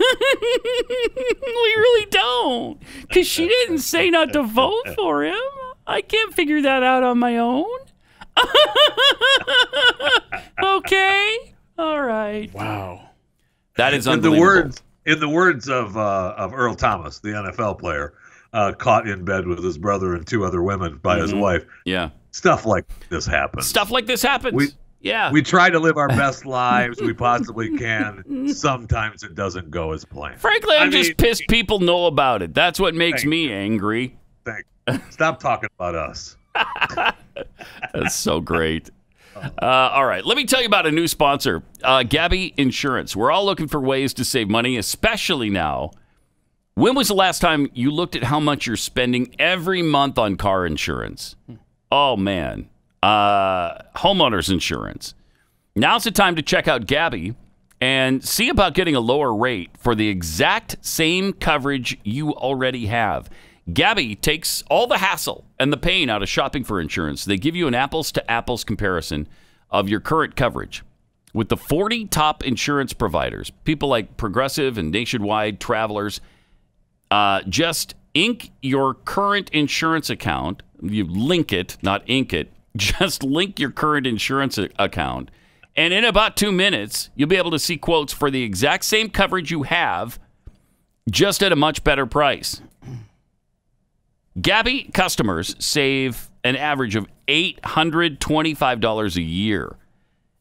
really don't. Because she didn't say not to vote for him. I can't figure that out on my own. Okay. All right. Wow. That is unbelievable. In the words of Earl Thomas, the NFL player, caught in bed with his brother and 2 other women by his wife. Yeah. Stuff like this happens. Stuff like this happens. We try to live our best lives we possibly can. Sometimes it doesn't go as planned. Frankly, I'm just pissed people know about it. That's what makes me angry. Stop talking about us. That's so great. All right, let me tell you about a new sponsor, Gabby Insurance. We're all looking for ways to save money, especially now. When was the last time you looked at how much you're spending every month on car insurance? Oh, man. Homeowners insurance. Now's the time to check out Gabby and see about getting a lower rate for the exact same coverage you already have. Gabby takes all the hassle and the pain out of shopping for insurance. They give you an apples-to-apples comparison of your current coverage. With the 40 top insurance providers, people like Progressive and Nationwide, Travelers, just ink your current insurance account. You link it, not ink it. Just link your current insurance account. And in about 2 minutes, you'll be able to see quotes for the exact same coverage you have, just at a much better price. Gabby customers save an average of $825 a year.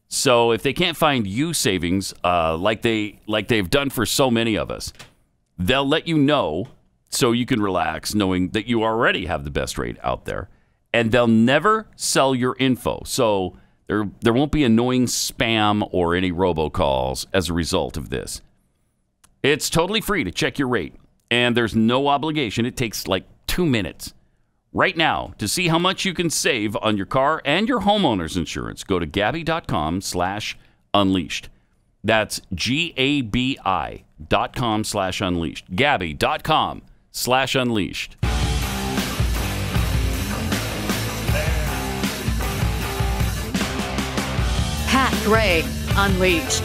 So if they can't find you savings like they've done for so many of us, they'll let you know so you can relax knowing that you already have the best rate out there. And they'll never sell your info. So there won't be annoying spam or any robocalls as a result of this. It's totally free to check your rate. And there's no obligation. It takes like 2 minutes. Right now, to see how much you can save on your car and your homeowner's insurance, go to Gabby.com/unleashed. That's GABI.com/unleashed. Gabby.com/unleashed. Pat Gray Unleashed.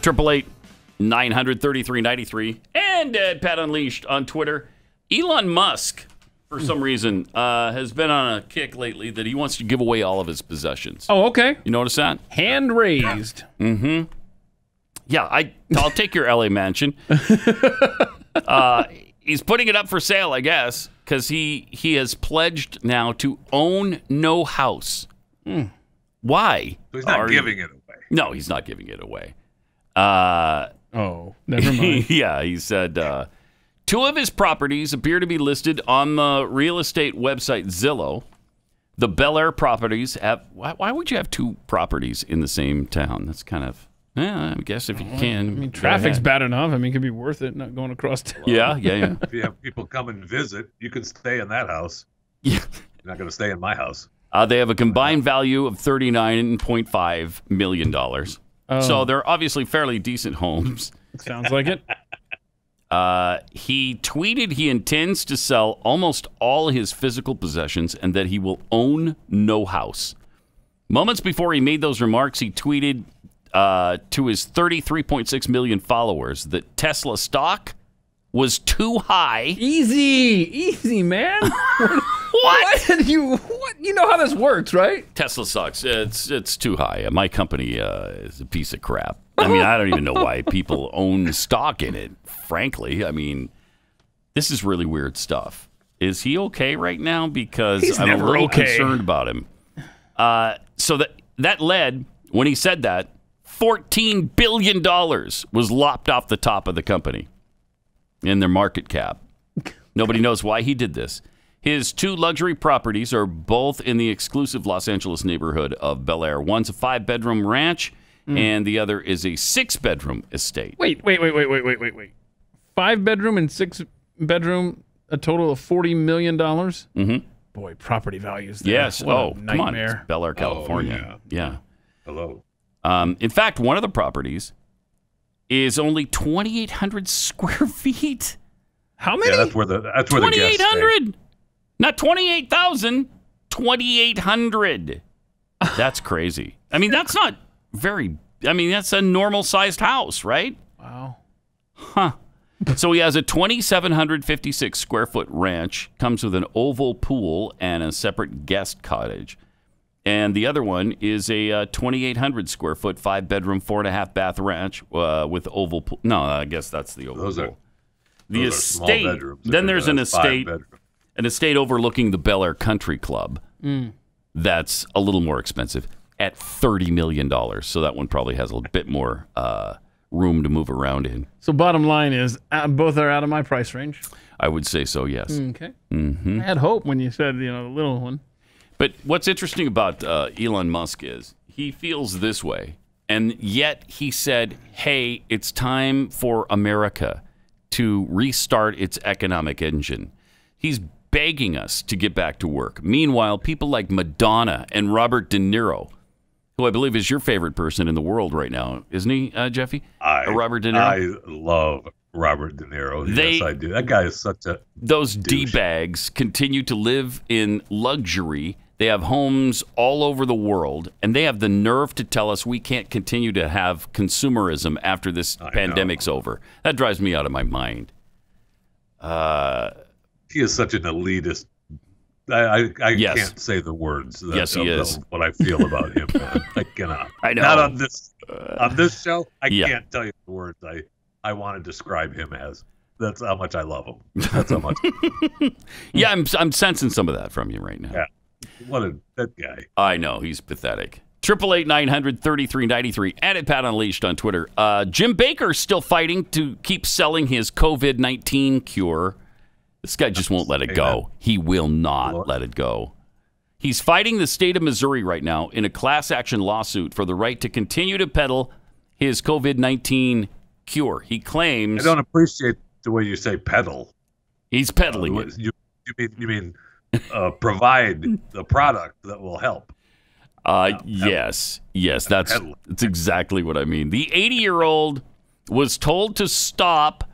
888-900-3393 and at Pat Unleashed on Twitter. Elon Musk, for some reason, has been on a kick lately that he wants to give away all of his possessions. Oh, okay. You notice that? Hand raised. Mm-hmm. Yeah, I'll take your LA mansion. He's putting it up for sale, I guess, because he has pledged now to own no house. Why? So he's not giving it away. No, he's not giving it away. Never mind. Yeah, he said 2 of his properties appear to be listed on the real estate website Zillow. The Bel Air properties have... Why would you have 2 properties in the same town? That's kind of... I guess if you can. I mean, traffic's bad enough. I mean, it could be worth it not going across town. Yeah. If you have people come and visit, you can stay in that house. Yeah. You're not going to stay in my house. They have a combined value of $39.5 million. So they're obviously fairly decent homes. Sounds like it. He tweeted he intends to sell almost all his physical possessions and that he will own no house. Moments before he made those remarks, he tweeted to his 33.6 million followers that Tesla stock was too high. Easy, man. What? You know how this works, right? Tesla sucks. It's too high. My company is a piece of crap. I mean, I don't even know why people own stock in it, frankly. I mean, this is really weird stuff. Is he okay right now? Because I'm a little concerned about him. So that led, when he said that, $14 billion was lopped off the top of the company in their market cap. Nobody knows why he did this. His 2 luxury properties are both in the exclusive Los Angeles neighborhood of Bel Air. One's a 5-bedroom ranch, and the other is a 6-bedroom estate. Wait. 5-bedroom and 6-bedroom, a total of $40 million? Mm-hmm. Boy, property values there. Yes. What a come on. nightmare. It's Bel Air, California. Yeah. Hello. In fact, one of the properties is only 2,800 square feet. How many? Yeah, that's where the guests stay. 2,800. Not 28,000, 2,800. That's crazy. I mean, that's not very, I mean, that's a normal sized house, right? Wow. Huh. So he has a 2,756 square foot ranch, comes with an oval pool and a separate guest cottage. And the other one is a 2,800 square foot, 5-bedroom, 4.5 bath ranch with oval pool. No, I guess that's the oval pool. The estate. Then there's an estate overlooking the Bel Air Country Club. That's a little more expensive at $30 million. So that one probably has a bit more room to move around in. So bottom line is, both are out of my price range. I would say so, yes. Okay. I had hope when you said, the little one. But what's interesting about Elon Musk is he feels this way, and yet he said, hey, it's time for America to restart its economic engine. He's begging us to get back to work. Meanwhile, people like Madonna and Robert De Niro, who I believe is your favorite person in the world right now, isn't he, Jeffy? Robert De Niro? I love Robert De Niro. Yes, I do. That guy is such a Those D-bags continue to live in luxury. They have homes all over the world, and they have the nerve to tell us we can't continue to have consumerism after this pandemic's over. That drives me out of my mind. He is such an elitist. I can't say the words. Yes, he is. What I feel about him. I cannot. I know. Not on this show. I can't tell you the words I want to describe him as. That's how much I love him. That's how much. Yeah, I'm sensing some of that from you right now. Yeah. That guy. I know, he's pathetic. 888-900-3393 and Pat Unleashed on Twitter. Jim Baker's still fighting to keep selling his COVID-19 cure. This guy just won't let it go. He will not let it go. He's fighting the state of Missouri right now in a class action lawsuit for the right to continue to peddle his COVID-19 cure. He claims... I don't appreciate the way you say peddle. He's peddling it. You mean provide the product that will help. Yes, that's exactly what I mean. The 80-year-old was told to stop.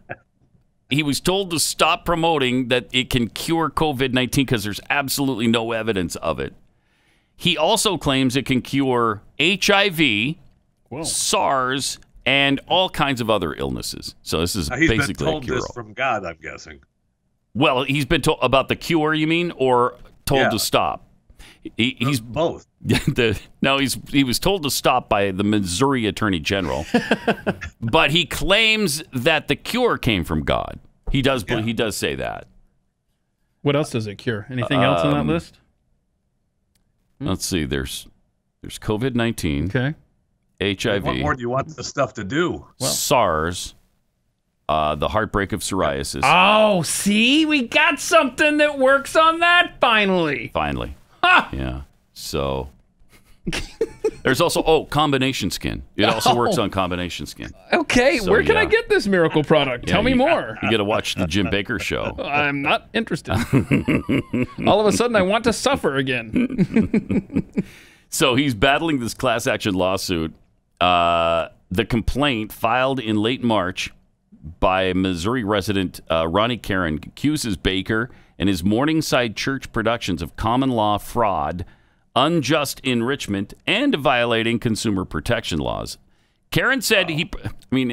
He was told to stop promoting that it can cure COVID-19 because there's absolutely no evidence of it. He also claims it can cure HIV, SARS, and all kinds of other illnesses. So this is basically been told a cure-all. This from God, I'm guessing. Well, he's been told about the cure, you mean, or told to stop? He's both. He was told to stop by the Missouri Attorney General, but he claims that the cure came from God. He does say that. What else does it cure? Anything else on that list? Let's see. There's COVID-19. Okay. HIV. What more do you want this stuff to do? SARS. The heartbreak of psoriasis. Oh, see? We got something that works on that finally. Finally. Yeah. So there's also, combination skin. It also works on combination skin. Okay, so, where can I get this miracle product? Tell me more. You got to watch the Jim Baker show. I'm not interested. All of a sudden, I want to suffer again. So he's battling this class action lawsuit. The complaint filed in late March by Missouri resident Ronnie Karen accuses Baker and his Morningside Church Productions of common law fraud, unjust enrichment, and violating consumer protection laws. Karen said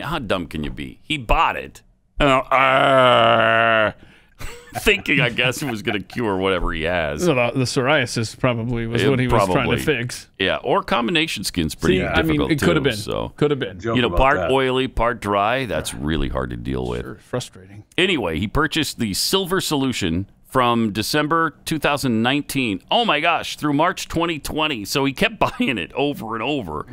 how dumb can you be? He bought it. Thinking, I guess, it was going to cure whatever he has. The psoriasis probably was what he was trying to fix. Yeah, or combination skin's pretty difficult, it could have been. So. Could have been. Part oily, part dry. That's really hard to deal with. Sure, frustrating. Anyway, he purchased the Silver Solution from December 2019. Oh, my gosh, through March 2020. So he kept buying it over and over.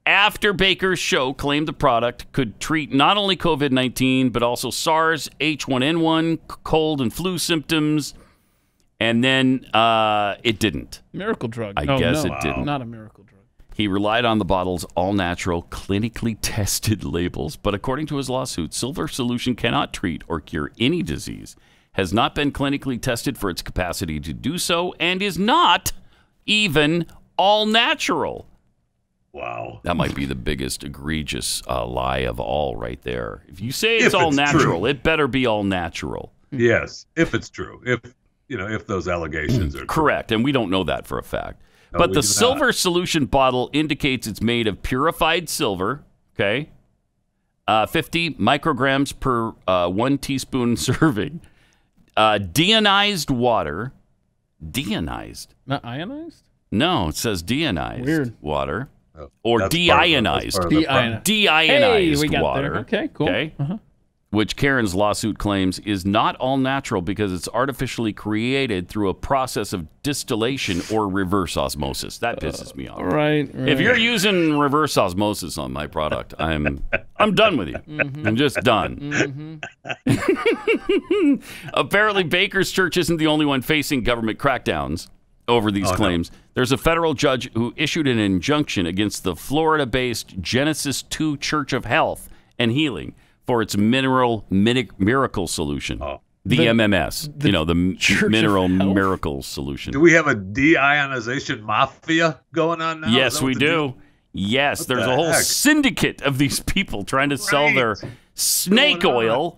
After Baker's show claimed the product could treat not only COVID-19, but also SARS, H1N1, cold and flu symptoms, and then it didn't. Miracle drug. I guess it didn't. Not a miracle drug. He relied on the bottle's all-natural, clinically tested labels, but according to his lawsuit, Silver Solution cannot treat or cure any disease, has not been clinically tested for its capacity to do so, and is not even all-natural. Wow. That might be the biggest egregious lie of all right there. If you say it's all natural, it better be all natural. Yes, if it's true. If if those allegations are correct, and we don't know that for a fact. No, but we the do silver not. solution bottle indicates it's made of purified silver. Okay, 50 micrograms per 1 teaspoon serving. Deionized water. Deionized. Not ionized? No, it says deionized Weird. water. Or That's deionized. part of the problem. Deionized Hey, we got water. there. Okay, cool. Okay. Which Karen's lawsuit claims is not all natural because it's artificially created through a process of distillation or reverse osmosis. That pisses me off. Right. If you're using reverse osmosis on my product, I'm done with you. I'm just done. Apparently, Baker's church isn't the only one facing government crackdowns over these claims. No. There's a federal judge who issued an injunction against the Florida-based Genesis 2 Church of Health and Healing for its miracle solution. The MMS, the mineral miracle solution. Do we have a deionization mafia going on now? Yes, we do. Yes, there's a whole syndicate of these people trying to sell their snake oil.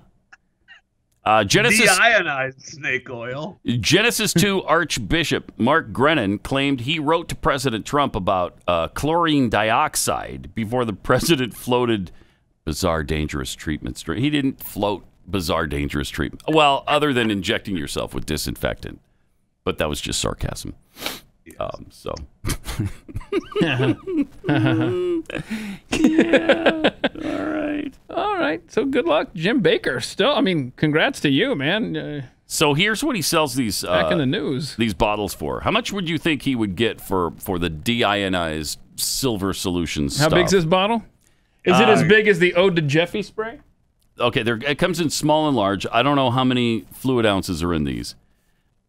Deionized snake oil. Genesis 2 Archbishop Mark Grennan claimed he wrote to President Trump about chlorine dioxide before the president floated bizarre, dangerous treatments. He didn't float bizarre, dangerous treatment. Well, other than injecting yourself with disinfectant. But that was just sarcasm. Yes. Yeah. All right. So good luck, Jim Baker. Still, congrats to you, man. So here's what he sells these back in the news. These bottles for. How much would you think he would get for the deionized silver solution stuff? How big's this bottle? Is it as big as the Ode to Jeffy spray? Okay, it comes in small and large. I don't know how many fluid ounces are in these.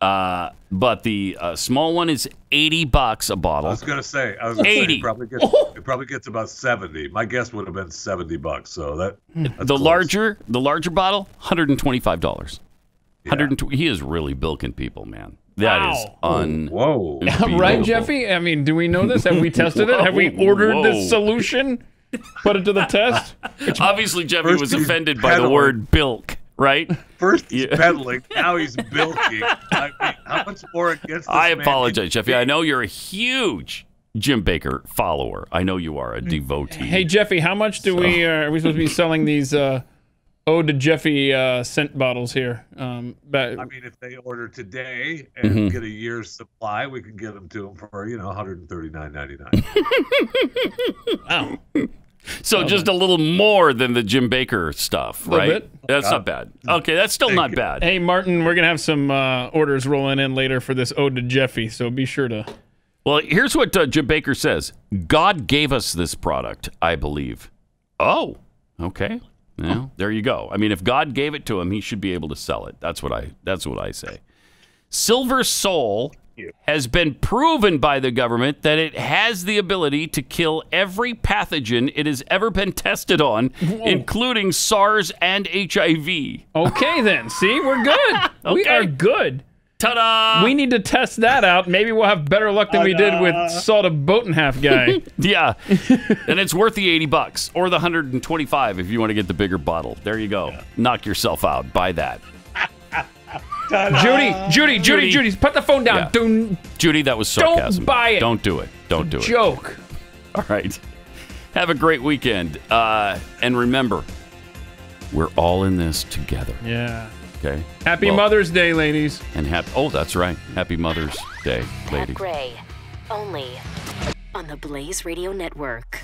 But the small one is $80 a bottle. I was going to say, 80. It probably gets about 70. My guess would have been $70. So that's the larger bottle, $125. Yeah. He is really bilking people, man. That is whoa. Right, Jeffy? Do we know this? Have we tested it? Have we ordered this solution? Put it to the test? Obviously, Jeffy was offended by the word bilk, right? First he's peddling, now he's bilking. How much more against this I apologize, Jeffy. I know you're a huge Jim Baker follower. I know you are a devotee. Hey, Jeffy, how much are we supposed to be selling these Ode to Jeffy scent bottles here? If they order today and get a year's supply, we can get them to them for $139.99. Wow. So just a little more than the Jim Baker stuff, right? Bit. That's not bad. Okay, that's still not bad. Hey, Martin, we're going to have some orders rolling in later for this Ode to Jeffy, so be sure to... Well, here's what Jim Baker says. God gave us this product, I believe. Oh, okay. Well, there you go. If God gave it to him, he should be able to sell it. That's what I say. Silver Sol has been proven by the government that it has the ability to kill every pathogen it has ever been tested on, including SARS and HIV. Okay, then. See, we're good. We are good. Ta-da! We need to test that out. Maybe we'll have better luck than we did with Salt of Boat-and-Half guy. Yeah. And it's worth the $80 or the $125 if you want to get the bigger bottle. There you go. Knock yourself out. Buy that. Judy, put the phone down. Yeah. Judy, that was sarcasm. Don't buy it. Don't do it. Don't do it. Joke. All right. Have a great weekend. And remember, we're all in this together. Yeah. Okay. Happy Mother's Day, ladies. And that's right. Happy Mother's Day, ladies. Pat Gray, only on the Blaze Radio Network.